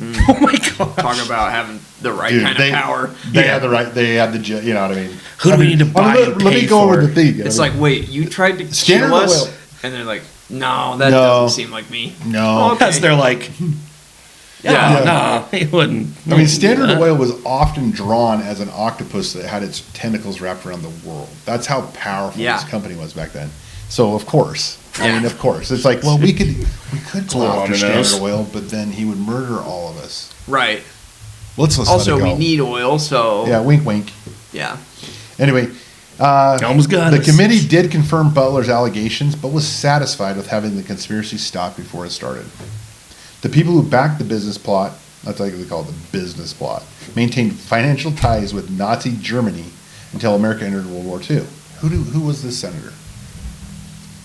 Oh my god. Talk about having the right Dude, kind of power. They Yeah. had the right. They had the. You know what I mean? Who do we need to buy Let, and let me pay go over for? the thing. It's like, wait, you tried to Standard kill us? Oil. And they're like, no, that No. doesn't seem like me. no. Okay. Because they're like, Yeah. no, he wouldn't. I mean, Standard Yeah. Oil was often drawn as an octopus that had its tentacles wrapped around the world. That's how powerful Yeah. this company was back then. So of course, I Yeah. mean, of course, it's like, well, we could a go little after on the Standard nose. Oil, but then he would murder all of us. Right. Let's let Also, it go. we need oil, so. Yeah, wink, wink. Yeah. Anyway, Almost got the us. committee did confirm Butler's allegations, but was satisfied with having the conspiracy stopped before it started. The people who backed the business plot, that's like they call it the business plot, maintained financial ties with Nazi Germany until America entered World War II. Who was this senator?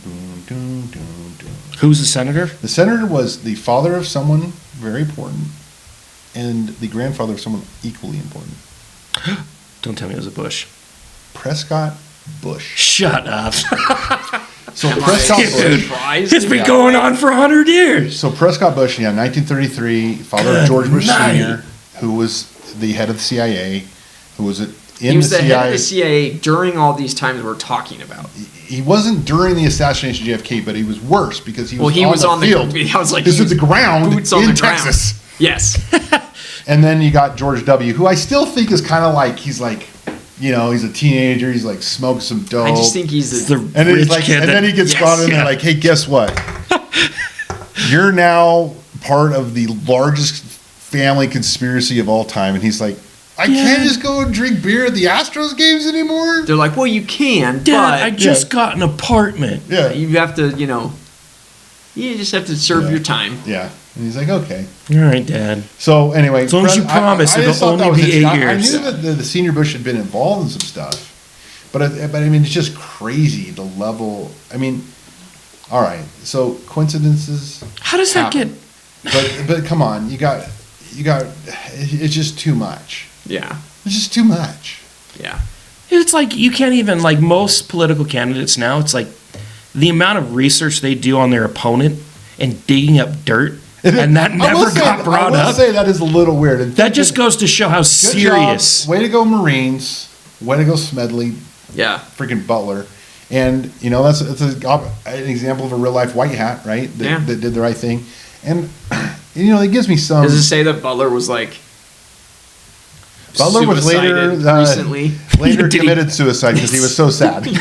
Dun, dun, dun, dun. Who's the senator? The senator was the father of someone very important and the grandfather of someone equally important. Don't tell me it was a Bush. Prescott Bush. Shut up. So Prescott Dude, Bush. Surprised It's in been that going way? on for 100 years. So Prescott Bush, yeah, 1933, father Good of George Bush night. Sr., who was the head of the CIA, who was in He was the the CIA. head of the CIA during all these times we're talking about. He wasn't during the assassination of JFK, but he was worse because he was, Well, he on, was the on the field. I was like, He was he at the ground boots on in the ground. Texas. Yes. And then you got George W., who I still think is kind of like, he's like, you know, he's a teenager, he's like smoking some dope. I just think It's he's the a, And then, rich he's like, kid and that- then he gets Yes, brought in yeah. there like, hey, guess what? You're now part of the largest family conspiracy of all time, and he's like, I can't just go and drink beer at the Astros games anymore. They're like, well, you can, Dad, but I just got an apartment. Yeah, you have to, you just have to serve your time. yeah. And he's like, okay. All right, Dad. So anyway, As long as you promise just it'll thought that only was be interesting. 8 I years. knew that the senior Bush had been involved in some stuff, but I mean, it's just crazy the level. I mean, all right. So coincidences. How does that happen. But come on, you got. It's just too much. Yeah. It's just too much. Yeah. It's like you can't even, like most political candidates now, it's like the amount of research they do on their opponent and digging up dirt, and that never got brought I will up. say that is a little weird. And That just goes to show how good serious. job. Way to go, Marines. Way to go, Smedley. Yeah. Freaking Butler. And, that's an example of a real life white hat, right? That did the right thing. And, it gives me some. Does it say that Butler was like Butler was later recently? later Did he- committed suicide because he was so sad. He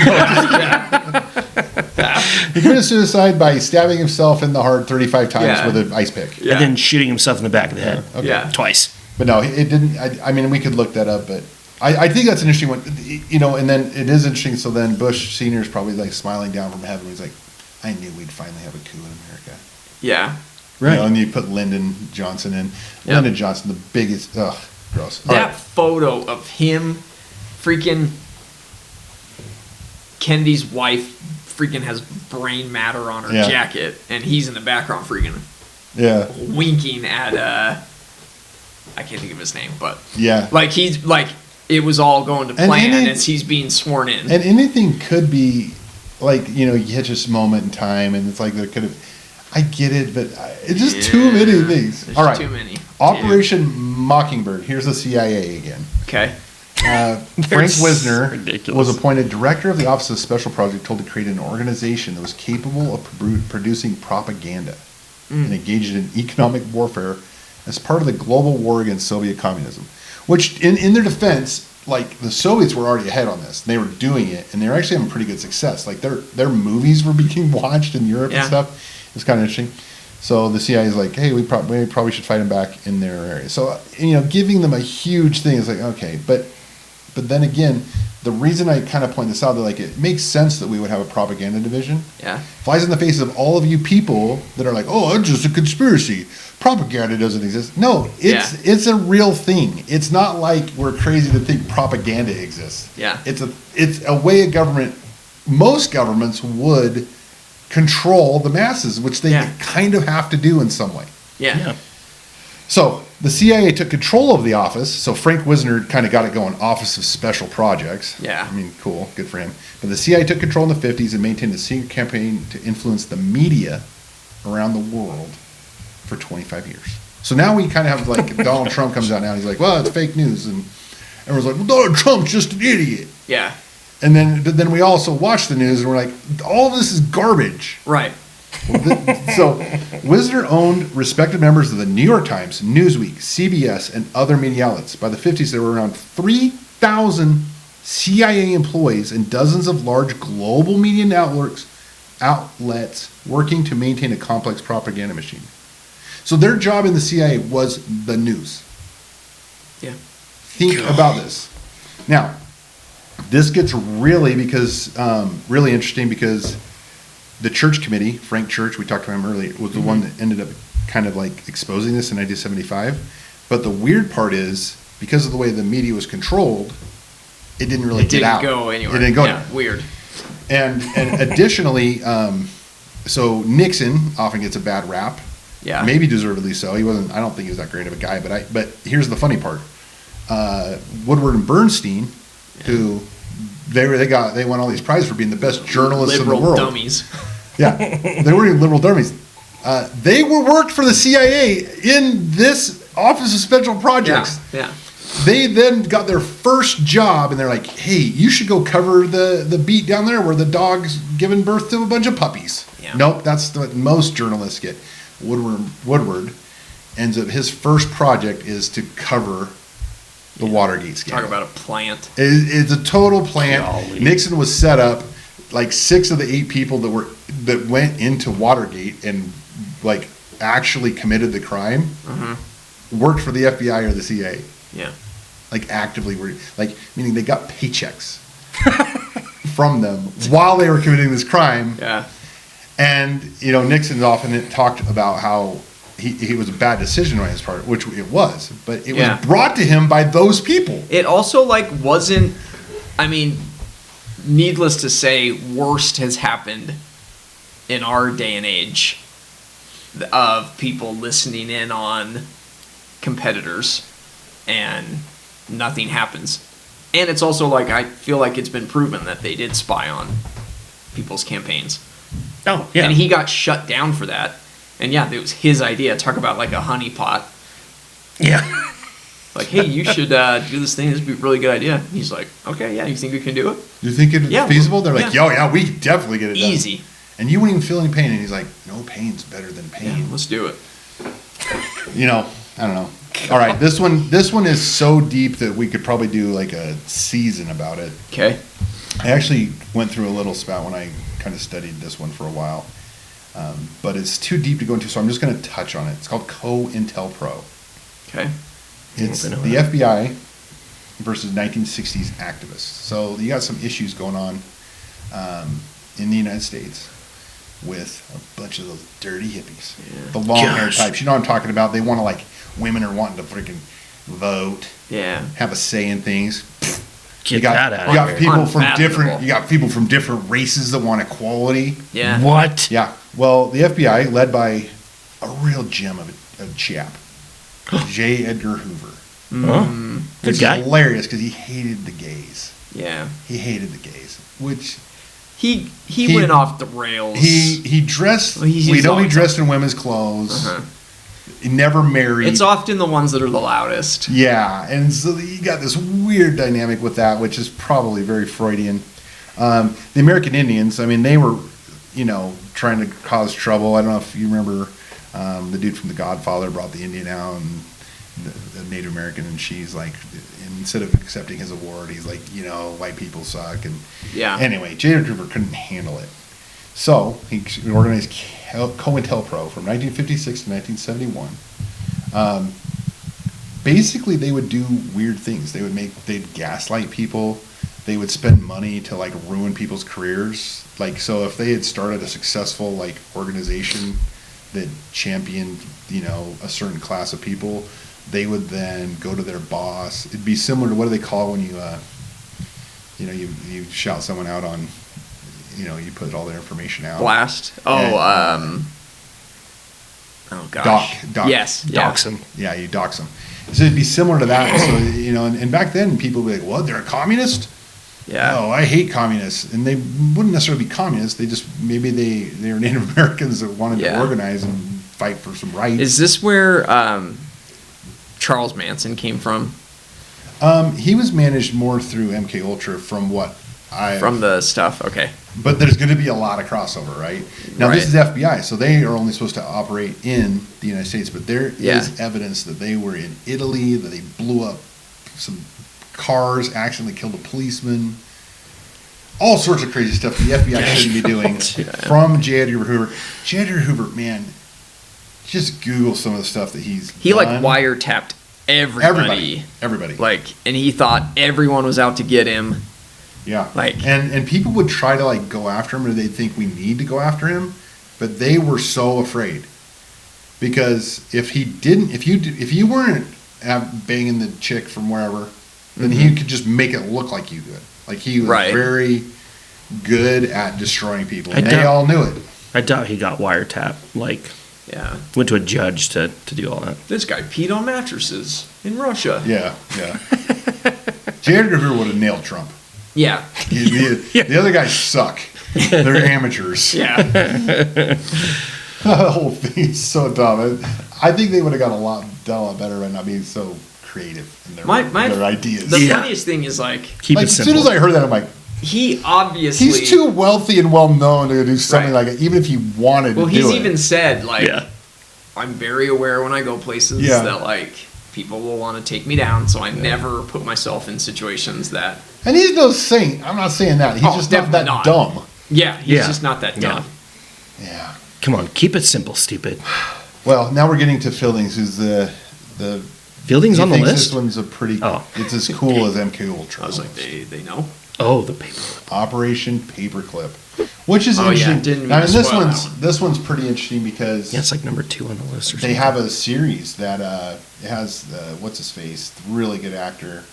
committed suicide by stabbing himself in the heart 35 times Yeah. with an ice pick. Yeah. And then shooting himself in the back of the head. Okay. Yeah. Twice. But no, it didn't. I mean, we could look that up, but I think that's an interesting one. And then it is interesting. So then Bush Sr. is probably like smiling down from heaven. He's like, I knew we'd finally have a coup in America. Yeah. Right. And you put Lyndon Johnson in. Yep. Lyndon Johnson, the biggest, gross. All That right. photo of him, freaking Kennedy's wife, freaking has brain matter on her Yeah. jacket, and he's in the background, freaking Yeah. winking at I can't think of his name, but Yeah. like he's like it was all going to And plan it- as he's being sworn in. And anything could be like, you hit this moment in time, and it's like there could have. I get it, but it's just too many things. There's All right. too many. Operation Mockingbird. Here's the CIA again. Okay. Frank Wisner ridiculous. was appointed director of the Office of Special Projects, told to create an organization that was capable of producing propaganda and engaged in economic warfare as part of the global war against Soviet communism. Which, in their defense, like the Soviets were already ahead on this. They were doing it, and they were actually having pretty good success. Like their movies were being watched in Europe Yeah. and stuff. It's kind of interesting. So the CIA is like, hey, we probably should fight them back in their area. So giving them a huge thing is like, okay, but then again, the reason I kind of point this out, that like it makes sense that we would have a propaganda division. Yeah. Flies in the face of all of you people that are like, oh, it's just a conspiracy. Propaganda doesn't exist. No, it's a real thing. It's not like we're crazy to think propaganda exists. Yeah. It's a way a government, most governments would control the masses, which they kind of have to do in some way. Yeah. Yeah. So the CIA took control of the office. So Frank Wisner kind of got it going, Office of Special Projects. Yeah. I mean, cool, good for him. But the CIA took control in the 50s and maintained a secret campaign to influence the media around the world for 25 years. So now we kind of have like Donald Trump comes out now. He's like, well, it's fake news, and everyone's like, well, Donald Trump's just an idiot. Yeah. And then we also watch the news and we're like, all of this is garbage. Right. So Wisner owned respected members of the New York Times, Newsweek, CBS, and other media outlets. By the 50s, there were around 3,000 CIA employees and dozens of large global media outlets working to maintain a complex propaganda machine. So their job in the CIA was the news. Yeah. Think about this. Now, this gets really interesting because the Church Committee, Frank Church, we talked about him earlier, was the one that ended up kind of like exposing this in 1975. But the weird part is, because of the way the media was controlled, it didn't really get out. It didn't go anywhere. It didn't go Yeah. anywhere. Weird. And additionally, so Nixon often gets a bad rap. Yeah. Maybe deservedly so. He wasn't. I don't think he was that great of a guy. But here's the funny part: Woodward and Bernstein, who they won all these prizes for being the best journalists in the Liberal world. dummies. Yeah, they weren't even liberal dummies. They worked for the CIA in this Office of Special Projects. Yeah. They then got their first job, and they're like, "Hey, you should go cover the beat down there where the dog's giving birth to a bunch of puppies." Yeah. Nope, that's what most journalists get. Woodward ends up, his first project is to cover the Watergate scandal. Talk about a plant. It's a total plant. Golly. Nixon was set up. Like 6 of the 8 people that went into Watergate and like actually committed the crime, worked for the FBI or the CIA. Yeah. Like actively were like meaning they got paychecks from them while they were committing this crime. Yeah. And Nixon often talked about how he was a bad decision on his part, which it was, but it was brought to him by those people. It also wasn't. I mean, needless to say, worst has happened in our day and age of people listening in on competitors and nothing happens. And it's also I feel like it's been proven that they did spy on people's campaigns. Oh, yeah. And he got shut down for that. And yeah, it was his idea. Talk about a honeypot. Yeah. Hey, you should do this thing. This would be a really good idea. And he's like, okay, yeah, you think we can do it? You think it's feasible? They're like, yo, yeah, we can definitely get it done. Easy. And you wouldn't even feel any pain. And he's like, no pain's better than pain. Yeah, let's do it. I don't know. All right, this one is so deep that we could probably do a season about it. Okay. I actually went through a little spout when I kind of studied this one for a while, but it's too deep to go into, so I'm just going to touch on it. It's called COINTELPRO. Okay. It's the FBI versus 1960s activists. So you got some issues going on in the United States with a bunch of those dirty hippies, the long-haired types. You know what I'm talking about? They want to women are wanting to freaking vote, have a say in things. You got people from different races that want equality. Yeah. What? Yeah. Well, the FBI, led by a real gem of a chap, J. Edgar Hoover. Good guy. It's hilarious because he hated the gays. Yeah. He hated the gays, which he went off the rails. He dressed. He dressed in women's clothes. He never married. It's often the ones that are the loudest. Yeah, and so you got this weird dynamic with that, which is probably very Freudian. The American Indians, I mean, they were, trying to cause trouble. I don't know if you remember the dude from The Godfather brought the Indian out, and the Native American, and she's like, instead of accepting his award, he's like, white people suck. And anyway, J. Edgar Hoover couldn't handle it. So he organized COINTELPRO from 1956 to 1971. Basically, they would do weird things. They'd gaslight people. They would spend money to ruin people's careers. So if they had started a successful organization that championed a certain class of people, they would then go to their boss. It'd be similar to, what do they call when you shout someone out on. You put all their information out. Blast. Oh gosh. Doc. Yes. Dox them. Yeah, you dox them. So it'd be similar to that. So, and back then people would be like, what, they're a communist? Yeah. Oh, I hate communists. And they wouldn't necessarily be communists. They just, maybe they were Native Americans that wanted to organize and fight for some rights. Is this where Charles Manson came from? He was managed more through MK Ultra from the stuff, okay. But there's going to be a lot of crossover, right? Now, This is FBI, so they are only supposed to operate in the United States, but there is evidence that they were in Italy, that they blew up some cars, accidentally killed a policeman, all sorts of crazy stuff the FBI shouldn't be doing from J. Edgar Hoover. J. Edgar Hoover, man, just Google some of the stuff that he's done. Wiretapped everybody. And he thought everyone was out to get him. Yeah, and people would try to go after him, or they'd think we need to go after him, but they were so afraid because if you weren't banging the chick from wherever, then he could just make it look like you could. He was very good at destroying people. And they all knew it. I doubt he got wiretapped. Went to a judge to do all that. This guy peed on mattresses in Russia. Yeah. J. Edgar Hoover would have nailed Trump. Yeah. The other guys suck. They're amateurs. Yeah. The whole thing is so dumb. I think they would have done a lot better by not being so creative in their ideas. The funniest thing is keep it simple. As soon as I heard that, I'm like, he's too wealthy and well known to do something like it, even if he wanted to do it. Well, he's even said I'm very aware when I go places that people will want to take me down, so I never put myself in situations that. And he's no saint. I'm not saying that. He's just not that dumb. Yeah, he's just not that dumb. Yeah. Come on, keep it simple, stupid. Well, now we're getting to Fieldings, who's the The Fielding's he on the thinks list? This one's a pretty. Oh. It's as cool as MK Ultra. I was like, almost. they know. Oh, the paper. Operation Paperclip, which is Oh, yeah, interesting. didn't mean I to mean, this spoil that one's one. this one's pretty interesting because Yeah, it's like number 2 on the list or something. they have a series that it has what's his face, the really good actor,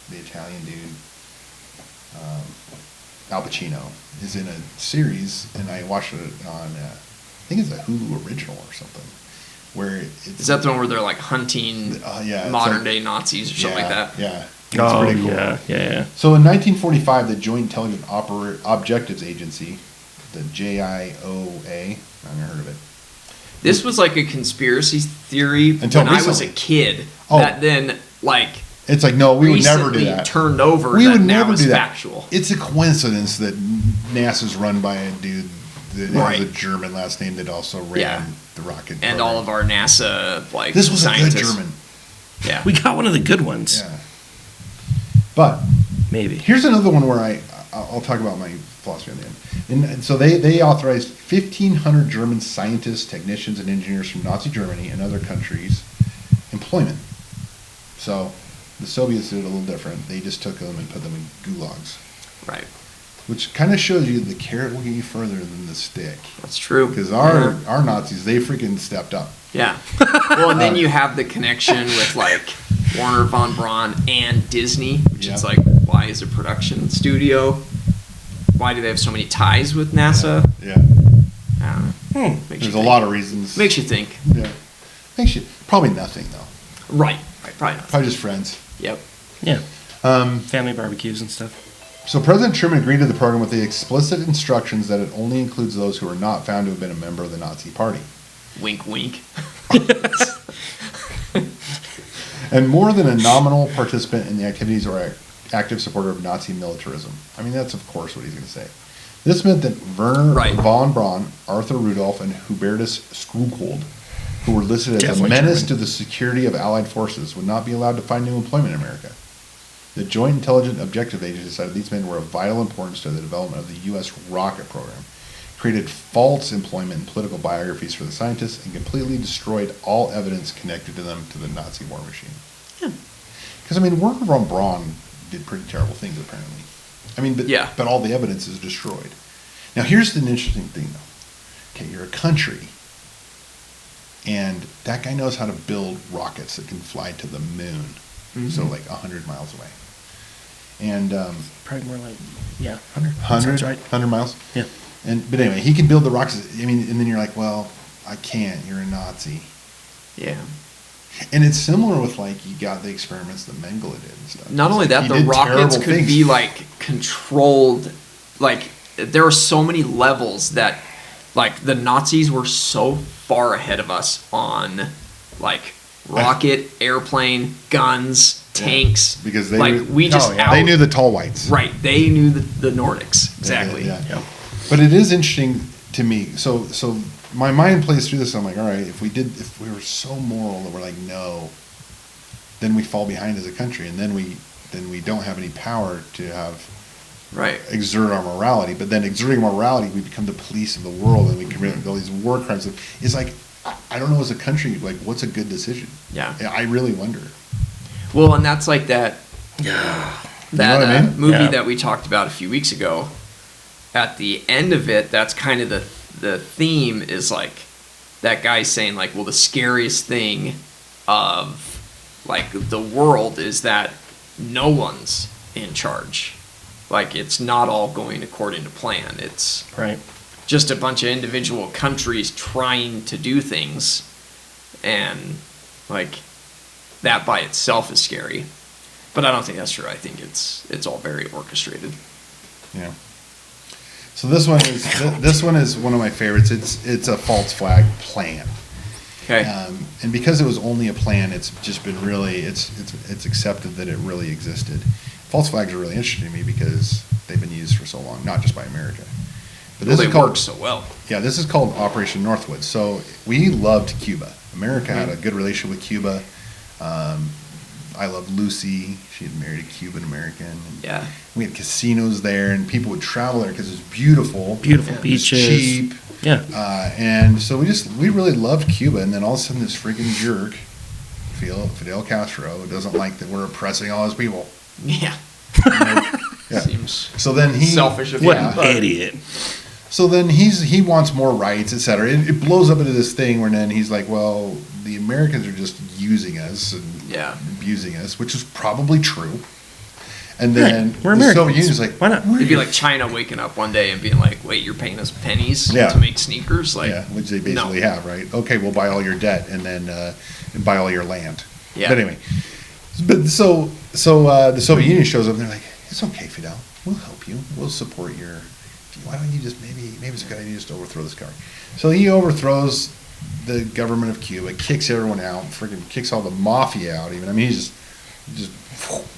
the Italian dude, Al Pacino, is in a series, and I watched it on I think it's a Hulu original or something, where it's Is that the one where they're like hunting yeah, it's modern like- day Nazis or something like that? Yeah. It's Oh, pretty cool. yeah. So in 1945, the Joint Intelligence Objectives Agency, the JIOA, I've never heard of it. This was like a conspiracy theory Until when I was a recently. kid. Oh. That then like It's like, no, we would never do recently that. turned over. We that would now never is do that. factual. It's a coincidence that NASA's run by a dude that Right. has a German last name that also ran Yeah. the rocket. And program. all of our NASA like This was scientists. a good German. Yeah. We got one of the good ones. Yeah. But Maybe. here's another one where I'll talk about my philosophy on the end. And so they authorized 1,500 German scientists, technicians, and engineers from Nazi Germany and other countries employment. So the Soviets did it a little different. They just took them and put them in gulags, Right. which kind of shows you the carrot will get you further than the stick. That's true. Because our Nazis, they freaking stepped up. Yeah. Well, and then you have the connection with like Warner von Braun and Disney, which Yep. is like, why is a production studio? Why do they have so many ties with NASA? Yeah. I don't know. Makes There's you a think. lot of reasons. Makes you think. Yeah. Makes you probably nothing though. Right. Right. Probably not. Probably just friends. Yep. Yeah. Family barbecues and stuff. So President Truman agreed to the program with the explicit instructions that it only includes those who are not found to have been a member of the Nazi Party. Wink, wink. And more than a nominal participant in the activities or active supporter of Nazi militarism. I mean, that's of course what he's going to say. This meant that Werner Right. von Braun, Arthur Rudolph, and Hubertus Struckold, who were listed as Definitely a menace German. to the security of Allied forces, would not be allowed to find new employment in America. The Joint Intelligence Objective Agency decided these men were of vital importance to the development of the U.S. rocket program, created false employment and political biographies for the scientists, and completely destroyed all evidence connected to them to the Nazi war machine. Because, I mean, Werner von Braun did pretty terrible things, apparently. I mean, but all the evidence is destroyed. Now, here's an interesting thing, though. Okay, you're a country, and that guy knows how to build rockets that can fly to the moon, so like 100 miles away. And Probably more like, 100. 100, Sounds right. 100 miles? Yeah. But anyway, he can build the rockets. I mean, and then you're like, well, I can't. You're a Nazi. Yeah. And it's similar with, like, you got the experiments that Mengele did and stuff. Not It's only like, that, he the did rockets terrible could things. be like controlled. Like there are so many levels that, like the Nazis were so far ahead of us on, like rocket, airplane, guns, tanks. Because they like knew- we just they knew the tall whites. right. They knew the Nordics exactly. Yeah. But it is interesting to me. So my mind plays through this. I'm like, all right, if we were so moral that we're like, no, then we fall behind as a country, and then we don't have any power to have Right. exert our morality. But then exerting our morality, we become the police of the world, and we commit all these war crimes. It's like, I don't know, as a country, like, what's a good decision? Yeah. I really wonder. Well, and that's like that. know That what I mean? movie Yeah. that we talked about a few weeks ago. At the end of it, that's kind of the theme is like that guy saying like, well, the scariest thing of like the world is that no one's in charge. Like it's not all going according to plan. It's Right. just a bunch of individual countries trying to do things, and like that by itself is scary. But I don't think that's true. I think it's all very orchestrated. Yeah. So this one is one of my favorites. It's a false flag plan. Okay. And because it was only a plan, it's just been really it's accepted that it really existed. False flags are really interesting to me because they've been used for so long, not just by America. But Well, this they is called work so well. yeah, this is called Operation Northwood. So we loved Cuba. America had a good relationship with Cuba. I loved Lucy. She had married a Cuban American. And Yeah. we had casinos there, and people would travel there because it was beautiful. Beautiful It was beaches. cheap. Yeah. And so we really loved Cuba, and then all of a sudden this freaking jerk Fidel Castro doesn't like that we're oppressing all his people. Yeah. Yeah. Seems So then he selfish of What him. an but- idiot. So then he wants more rights, etc. It blows up into this thing where then he's like, well, the Americans are just using us and Yeah. abusing us, which is probably true. And then We're the Soviet Americans. Union's like, Why not? It'd be like China waking up one day and being like, "Wait, you're paying us pennies Yeah. to make sneakers?" Like, yeah, which they basically no. have, right? Okay, we'll buy all your debt and then and buy all your land. Yeah. But anyway, but so the Soviet Union shows up and they're like, it's okay, Fidel, we'll help you, we'll support your. Why don't you just maybe it's a good idea just to overthrow this guy? So he overthrows the government of Cuba, kicks everyone out, freaking kicks all the mafia out. Even I mean, he just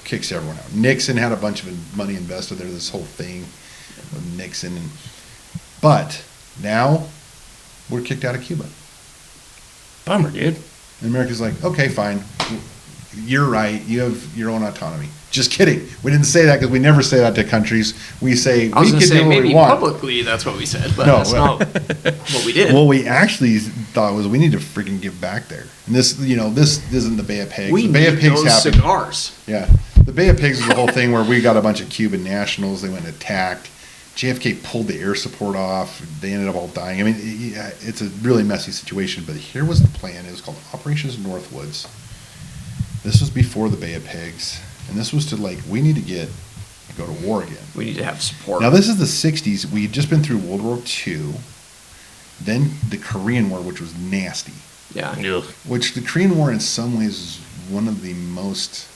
kicks everyone out. Nixon had a bunch of money invested there. This whole thing with Nixon, but now we're kicked out of Cuba. Bummer, dude. And America's like, okay, fine, you're right. You have your own autonomy. Just kidding. We didn't say that because we never say that to countries. We say I was we gonna can say do what maybe we want. publicly that's what we said, but No, that's not what we did. What we actually thought was we need to freaking give back there. And this, this isn't the Bay of Pigs. we the Bay need of Pigs those happened. cigars. Yeah, the Bay of Pigs was the whole thing where we got a bunch of Cuban nationals. They went and attacked. JFK pulled the air support off. They ended up all dying. I mean, it's a really messy situation. But here was the plan. It was called Operations Northwoods. This was before the Bay of Pigs, and this was to we need to go to war again. We need to have support. Now this is the '60s. We had just been through World War II, then the Korean War, which was nasty. yeah. Ugh. Which the Korean War, in some ways, is one of the most.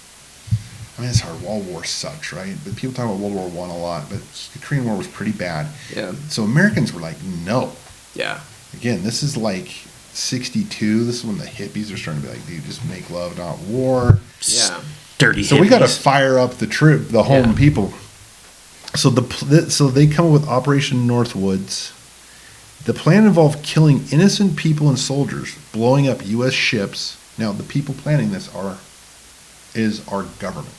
I mean, it's hard. All wars sucks, right? But people talk about World War I a lot, but the Korean War was pretty bad. Yeah. So Americans were like, no. Yeah. Again, this is like '62. This is when the hippies are starting to be like, dude, just make love, not war. Yeah. Dirty So we got to hippies. fire up the home Yeah. people. So so they come up with Operation Northwoods. The plan involved killing innocent people and soldiers, blowing up U.S. ships. Now, the people planning this is our government.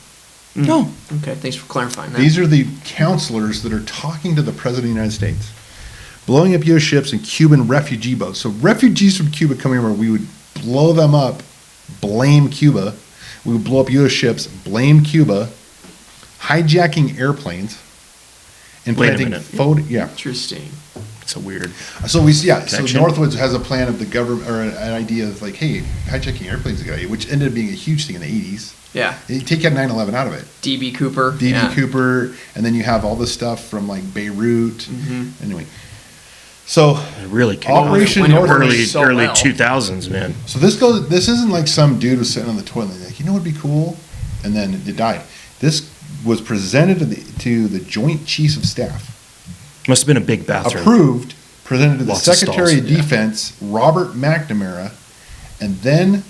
No. Okay. Thanks for clarifying that. These are the counselors that are talking to the President of the United States. Blowing up U.S. ships and Cuban refugee boats. So refugees from Cuba coming over, we would blow them up, blame Cuba. We would blow up U.S. ships, blame Cuba, hijacking airplanes, and Wait a planting minute. photo. Yeah. Interesting. It's a weird. So So Connection. Northwoods has a plan of the government, or an idea of like, hey, hijacking airplanes is a good idea, which ended up being a huge thing in the '80s. Yeah. You take out 9/11 out of it. DB Cooper. D.B. yeah. Cooper, and then you have all this stuff from like Beirut. Mm-hmm. Anyway, so It really came Operation when it Northwoods. early so early well. 2000s, man. So this isn't like some dude was sitting on the toilet and like, you know what'd be cool, and then it died. This was presented to the Joint Chiefs of Staff, Must have been a big bathroom. approved, presented to the Lots of Secretary stalls, of yeah. Defense, Robert McNamara, and then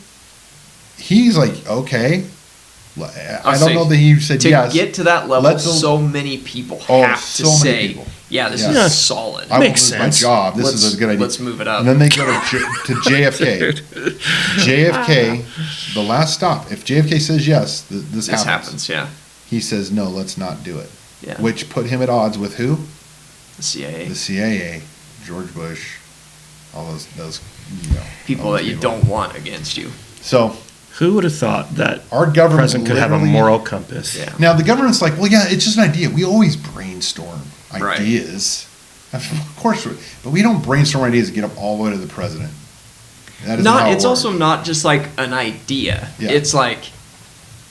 he's like, okay. I don't know that he said To yes. get to that level, Let's- so many people Oh, have so to many say, people. "Yeah, this Yeah. is solid." I won't Makes lose sense. my job. This Let's- is a good idea. let's move it up. And then they go to JFK. JFK, the last stop. If JFK says yes, this This happens. happens. Yeah. He says no, let's not do it. Yeah. Which put him at odds with who? The CIA. The CIA, George Bush, all those People all those that you don't want against you. So Who would have thought that our the government president could have a literally- moral compass? Yeah. Now the government's like, well, yeah, it's just an idea. We always brainstorm Right. ideas. Of course, but we don't brainstorm ideas and get them all the way to the president. That is not how it It's works. also not just like an idea. Yeah. It's like,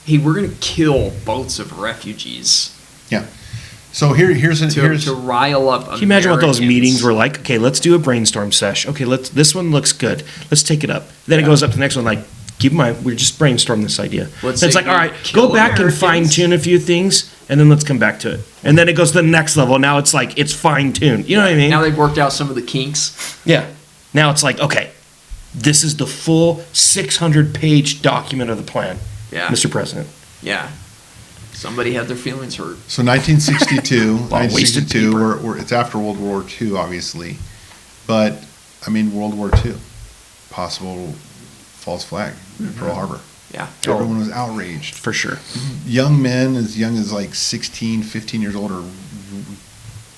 hey, we're gonna kill boats of refugees So here's to rile up. Can you imagine what those Americans. meetings were like? Okay, let's do a brainstorm sesh. Okay, this one looks good. Let's take it up. Then it goes up to the next one, like, keep in mind, we're just brainstorming this idea. Let's Then it's say like, all we right, kill go back and Americans. fine tune a few things, and then let's come back to it. And then it goes to the next level. Now it's like, it's fine tuned. You know what I mean? Now they've worked out some of the kinks. Yeah. Now it's like, okay, this is the full 600-page document of the plan, Yeah. Mr. President. Yeah. Somebody had their feelings hurt. So 1962, wasted 1962, paper. it's after World War II, obviously, but I mean World War II, possible false flag, Pearl Harbor. Yeah. Everyone was outraged. For sure. Young men as young as like 16, 15 years old are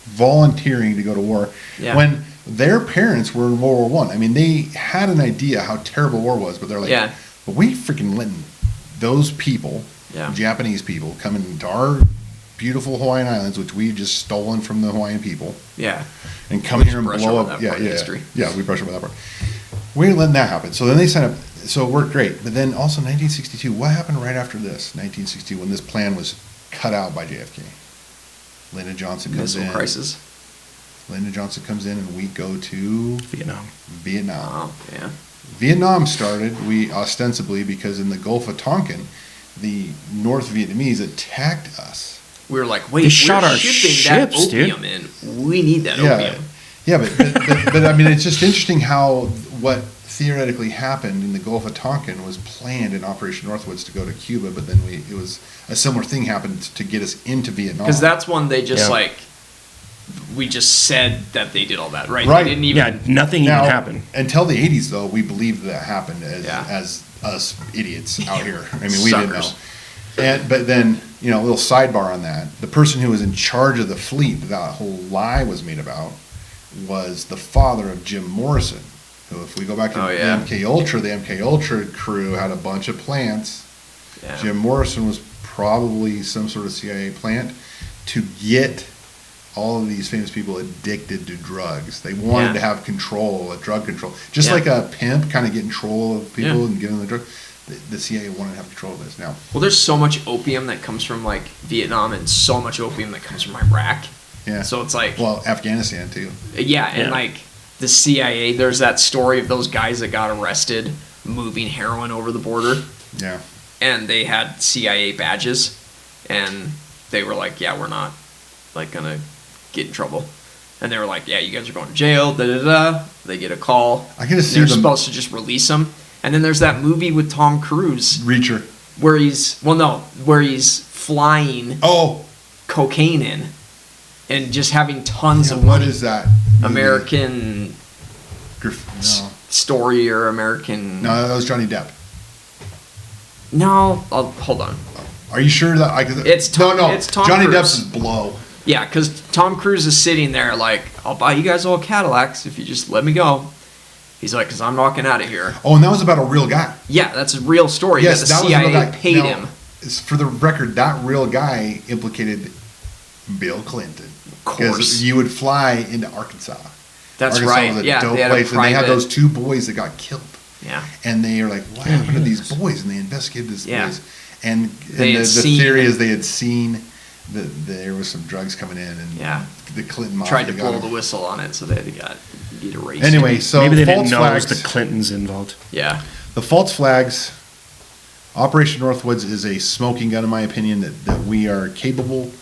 volunteering to go to war Yeah. when their parents were in World War I. I mean, they had an idea how terrible war was, but they're like, Yeah. But we freaking letting those people, Yeah. Japanese people, come into our beautiful Hawaiian Islands, which we just stolen from the Hawaiian people, Yeah. and come We here and just brush blow over up. that part of Yeah, history. yeah, we brush over that part. We ain't letting that happen. So then they signed up. So it worked great. But then also 1962. What happened right after this? 1962, when this plan was cut out by JFK. Lyndon Johnson comes Missile in. crisis. Lyndon Johnson comes in, and we go to Vietnam. Vietnam. Oh, yeah. Vietnam started, we ostensibly, because in the Gulf of Tonkin, the North Vietnamese attacked us. We were like, wait, They we're shot our shipping that ships, dude. opium in. We need that Yeah, opium. yeah, but I mean, it's just interesting how what theoretically happened in the Gulf of Tonkin was planned in Operation Northwoods to go to Cuba, but then it was a similar thing happened to get us into Vietnam. Because that's one they just Yeah. we just said that they did all that, right? Right. They didn't even. Yeah, nothing Now, even happened. until the 80s, though, we believed that happened Yeah. as us idiots out here. I mean, we didn't know. Suckers. But then, a little sidebar on that. The person who was in charge of the fleet that whole lie was made about was the father of Jim Morrison, who, if we go back to Oh, yeah. the MK Ultra crew had a bunch of plants. Yeah. Jim Morrison was probably some sort of CIA plant to get all of these famous people addicted to drugs. They wanted Yeah. to have control, drug control. Just Yeah. like a pimp kind of getting control of people Yeah. and giving them the drug. The CIA wanted to have control of this now. Well, there's so much opium that comes from like Vietnam, and so much opium that comes from Iraq. Yeah. So it's like, Well, Afghanistan too. yeah, and Yeah. like the CIA. There's that story of those guys that got arrested moving heroin over the border, Yeah. and they had CIA badges, and they were like, "Yeah, we're not like gonna get in trouble." And they were like, "Yeah, you guys are going to jail." Da da da. They get a call. I can just see They're them supposed to just release them. And then there's that movie with Tom Cruise Reacher. where he's flying Oh, cocaine in, and just having tons yeah, of what money. is that? American No. Story or American? No, that was Johnny Depp. No, hold on. Are you sure that I could? It's Tom- No, it's Tom Johnny Cruise. Depp's is Blow. Yeah, because Tom Cruise is sitting there like, "I'll buy you guys all Cadillacs if you just let me go." He's like, "Because I'm walking out of here." Oh, and that was about a real guy. Yeah, that's a real story. Yes, that that the was a real CIA guy. paid Now, him. For the record, that real guy implicated Bill Clinton. Of course. You would fly into Arkansas. That's Arkansas right. was a Yeah, dope they had a place, and they had private- those two boys that got killed. Yeah. And they are like, what happened to these boys? And they investigated this Yeah. boys. And They the had seen- theory is they had seen that there was some drugs coming in, and Yeah. the Clinton mafia Tried to got blow him. the whistle on it, so they had to get erased. Anyway, so Maybe they false didn't know flags. it was the Clintons involved. Yeah. The false flags, Operation Northwoods is a smoking gun, in my opinion, that we are capable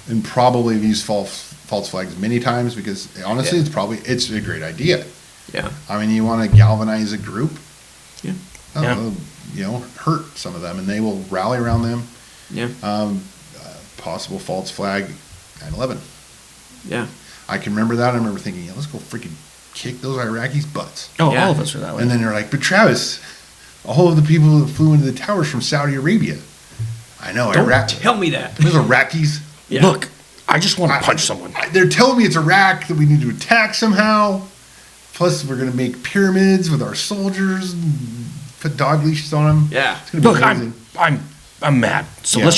and probably have used false flags many times because honestly, Yeah. it's a great idea. Yeah. I mean, you want to galvanize a group, Yeah. hurt some of them, and they will rally around them. Yeah. Possible false flag, 9/11. Yeah. I can remember that. I remember thinking, yeah, let's go freaking kick those Iraqis' butts. Oh, Yeah. all of us are that way. And then they're like, but Travis, all of the people that flew into the towers from Saudi Arabia. I know, Don't Iraq. tell me that. Those Iraqis. Yeah. Look, I just want to punch someone. They're telling me it's Iraq that we need to attack somehow. Plus, we're going to make pyramids with our soldiers, and put dog leashes on them. Yeah. It's going to be Look, amazing. I'm mad. So Yeah.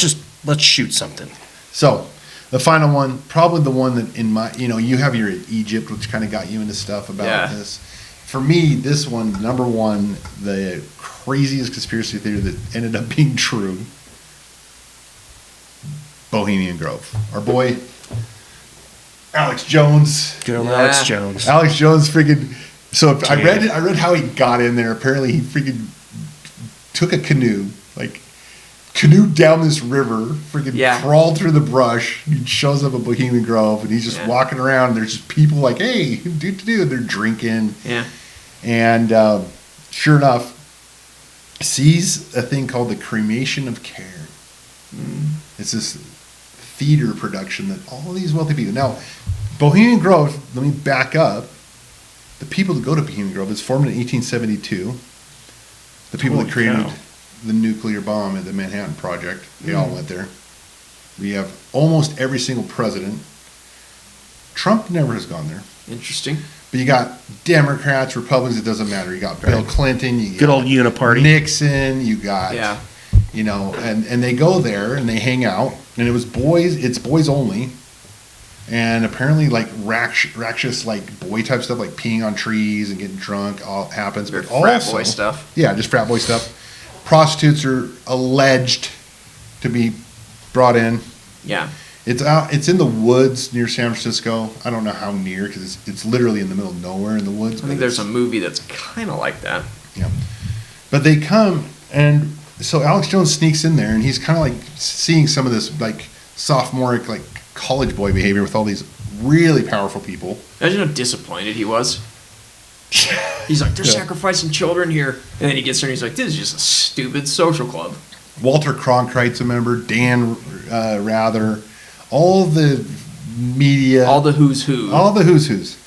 let's shoot something. So, the final one, probably the one that in my, you have your Egypt, which kind of got you into stuff about Yeah. this. For me, this one, number one, the craziest conspiracy theory that ended up being true, Bohemian Grove. Our boy, Alex Jones. Good old Yeah. Alex Jones. Alex Jones freaking. So if I Damn. read it. I read how he got in there. Apparently, he freaking took a canoe, canoed down this river, freaking Yeah. crawled through the brush. He shows up at Bohemian Grove, and he's just Yeah. walking around. And there's just people like, "Hey, do." They're drinking, Yeah. and sure enough, sees a thing called the Cremation of Care. It's this theater production that all these wealthy people. Now, Bohemian Grove. Let me back up. The people that go to Bohemian Grove is formed in 1872. The people Holy that created cow. the nuclear bomb at the Manhattan Project, they all went there. We have almost every single president. Trump never has gone there. Interesting. But you got Democrats, Republicans, it doesn't matter. You got Bill Right. Clinton, you Good got old uniparty. Nixon, you got, Yeah. you know, and they go there and they hang out, and it's boys only. And apparently, like, ractious, like, boy type stuff, like peeing on trees and getting drunk, all happens. But Frat also, boy stuff. yeah, just frat boy stuff. Prostitutes are alleged to be brought in. Yeah. It's in the woods near San Francisco. I don't know how near because it's literally in the middle of nowhere in the woods. I think there's a movie that's kind of like that. Yeah. But they come, and so Alex Jones sneaks in there, and he's kind of like seeing some of this like sophomoric, like college boy behavior with all these really powerful people. Imagine how disappointed he was. He's like, they're sacrificing children here. And then he gets there and he's like, this is just a stupid social club. Walter Cronkite's a member, Dan Rather, all the media. All the who's who. All the who's who's.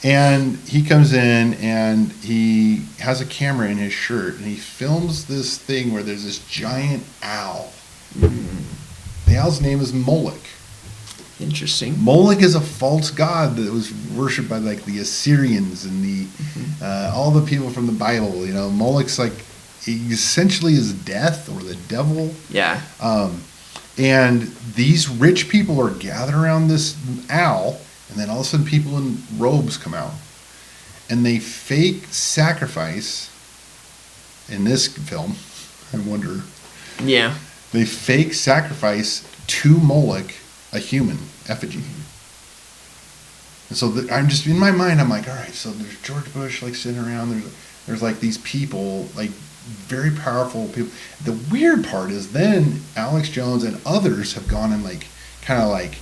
And he comes in and he has a camera in his shirt and he films this thing where there's this giant owl. The owl's name is Moloch. Interesting. Moloch is a false god that was worshipped by like the Assyrians and the all the people from the Bible. You know, Moloch's like he essentially is death or the devil. Yeah. And these rich people are gathered around this owl, and then all of a sudden people in robes come out. And they fake sacrifice, in this film, I wonder, Yeah. they fake sacrifice to Moloch a human effigy. And so I'm just, in my mind, I'm like, all right, so there's George Bush like sitting around, there's like these people, like very powerful people. The weird part is then Alex Jones and others have gone and like kind of like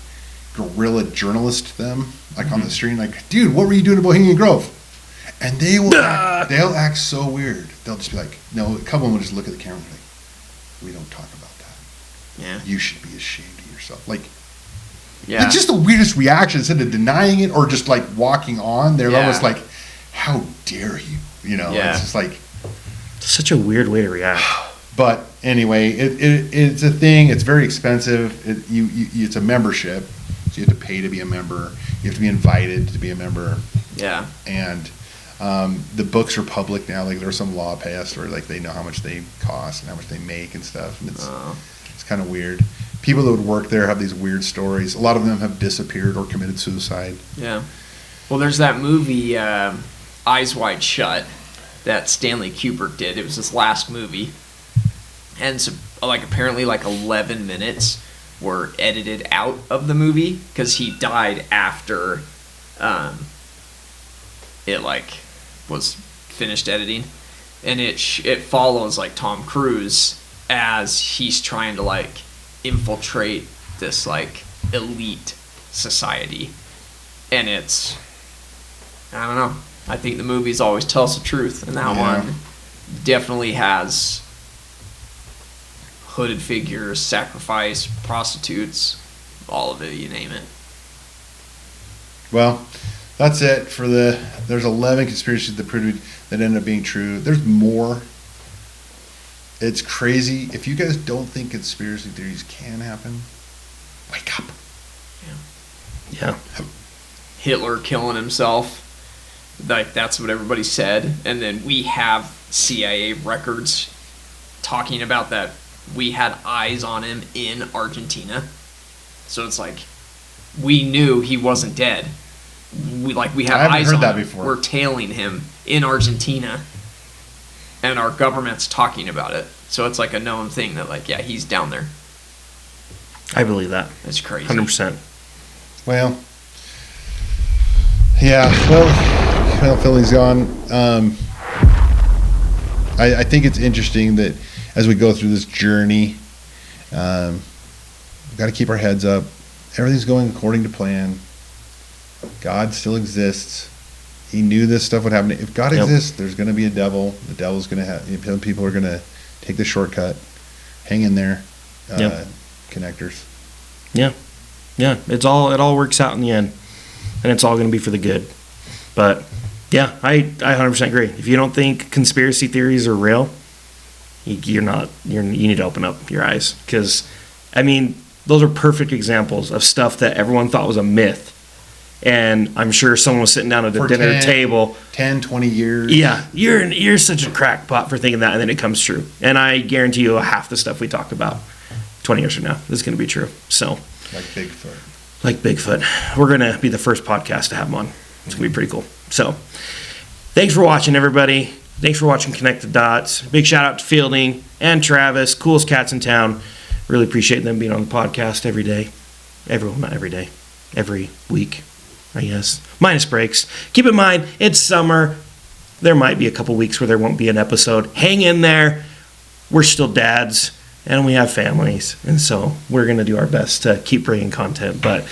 guerrilla journalist them like on the street, like, dude, what were you doing in Bohemian Grove? And they will they'll act so weird. They'll just be like, no, a couple of them will just look at the camera and be like, we don't talk about that. Yeah. You should be ashamed of yourself. Like, Yeah. it's just the weirdest reaction. Instead of denying it or just like walking on, they're Yeah. almost like, how dare you? You know, Yeah. it's just like, Such a weird way to react. but anyway, it's a thing. It's very expensive. It's a membership. So you have to pay to be a member. You have to be invited to be a member. Yeah. And the books are public now. Like there's some law passed where like they know how much they cost and how much they make and stuff. And it's kind of weird. People that would work there have these weird stories. A lot of them have disappeared or committed suicide. Yeah. Well, there's that movie, Eyes Wide Shut, that Stanley Kubrick did. It was his last movie. And so, like, apparently, like, 11 minutes were edited out of the movie because he died after it, like, was finished editing. And it follows, like, Tom Cruise as he's trying to, like, infiltrate this, like, elite society. And it's, I don't know. I think the movies always tell us the truth, and that Yeah. one definitely has hooded figures, sacrifice, prostitutes, all of it, you name it. Well, that's it for there's 11 conspiracies that proved that ended up being true. There's more. It's crazy. If you guys don't think conspiracy theories can happen, wake up. Yeah. Hitler killing himself, like that's what everybody said, and then we have CIA records talking about that we had eyes on him in Argentina. So it's like we knew he wasn't dead. We have I haven't eyes heard on that him. before. We're tailing him in Argentina, and our government's talking about it. So it's like a known thing that like, yeah, he's down there. I believe that. That's crazy. 100%. Well, yeah. Well, Philly's gone. I think it's interesting that as we go through this journey, we've got to keep our heads up. Everything's going according to plan. God still exists. He knew this stuff would happen. If God Yep. exists, there's going to be a devil. The devil's going to have. People are going to take the shortcut. Hang in there. Yep. Connectors. Yeah. It all works out in the end, and it's all going to be for the good. But yeah, I 100% agree. If you don't think conspiracy theories are real, you need to open up your eyes, because I mean those are perfect examples of stuff that everyone thought was a myth, And I'm sure someone was sitting down at the For dinner 10 table. 10, 20 years. Yeah, you're such a crackpot for thinking that, and then it comes true. And I guarantee you half the stuff we talk about 20 years from now is going to be true. So, Like Bigfoot. like Bigfoot. We're going to be the first podcast to have him on. It's going to be pretty cool. So, thanks for watching, everybody. Thanks for watching Connect the Dots. Big shout out to Fielding and Travis, coolest cats in town. Really appreciate them being on the podcast every day. Not every day. Every week, I guess. Minus breaks. Keep in mind, it's summer. There might be a couple weeks where there won't be an episode. Hang in there. We're still dads. And we have families, and so we're going to do our best to keep bringing content. But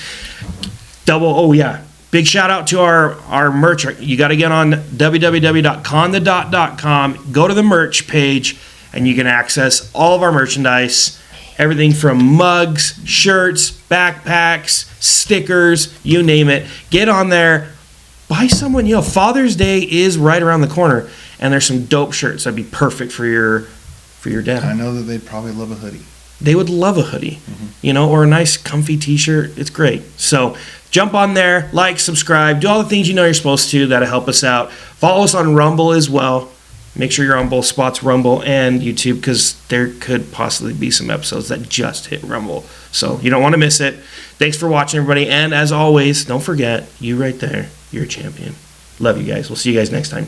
big shout out to our merch. You got to get on www.conthedot.com, go to the merch page, and you can access all of our merchandise, everything from mugs, shirts, backpacks, stickers, you name it. Get on there, buy someone. Father's Day is right around the corner, and there's some dope shirts that'd be perfect for your dad. I know that they'd probably love a hoodie. They would love a hoodie, or a nice comfy t-shirt. It's great. So jump on there, like, subscribe, do all the things you know you're supposed to. That'll help us out. Follow us on Rumble as well. Make sure you're on both spots, Rumble and YouTube, because there could possibly be some episodes that just hit Rumble. So you don't want to miss it. Thanks for watching, everybody. And as always, don't forget, you right there, you're a champion. Love you guys. We'll see you guys next time.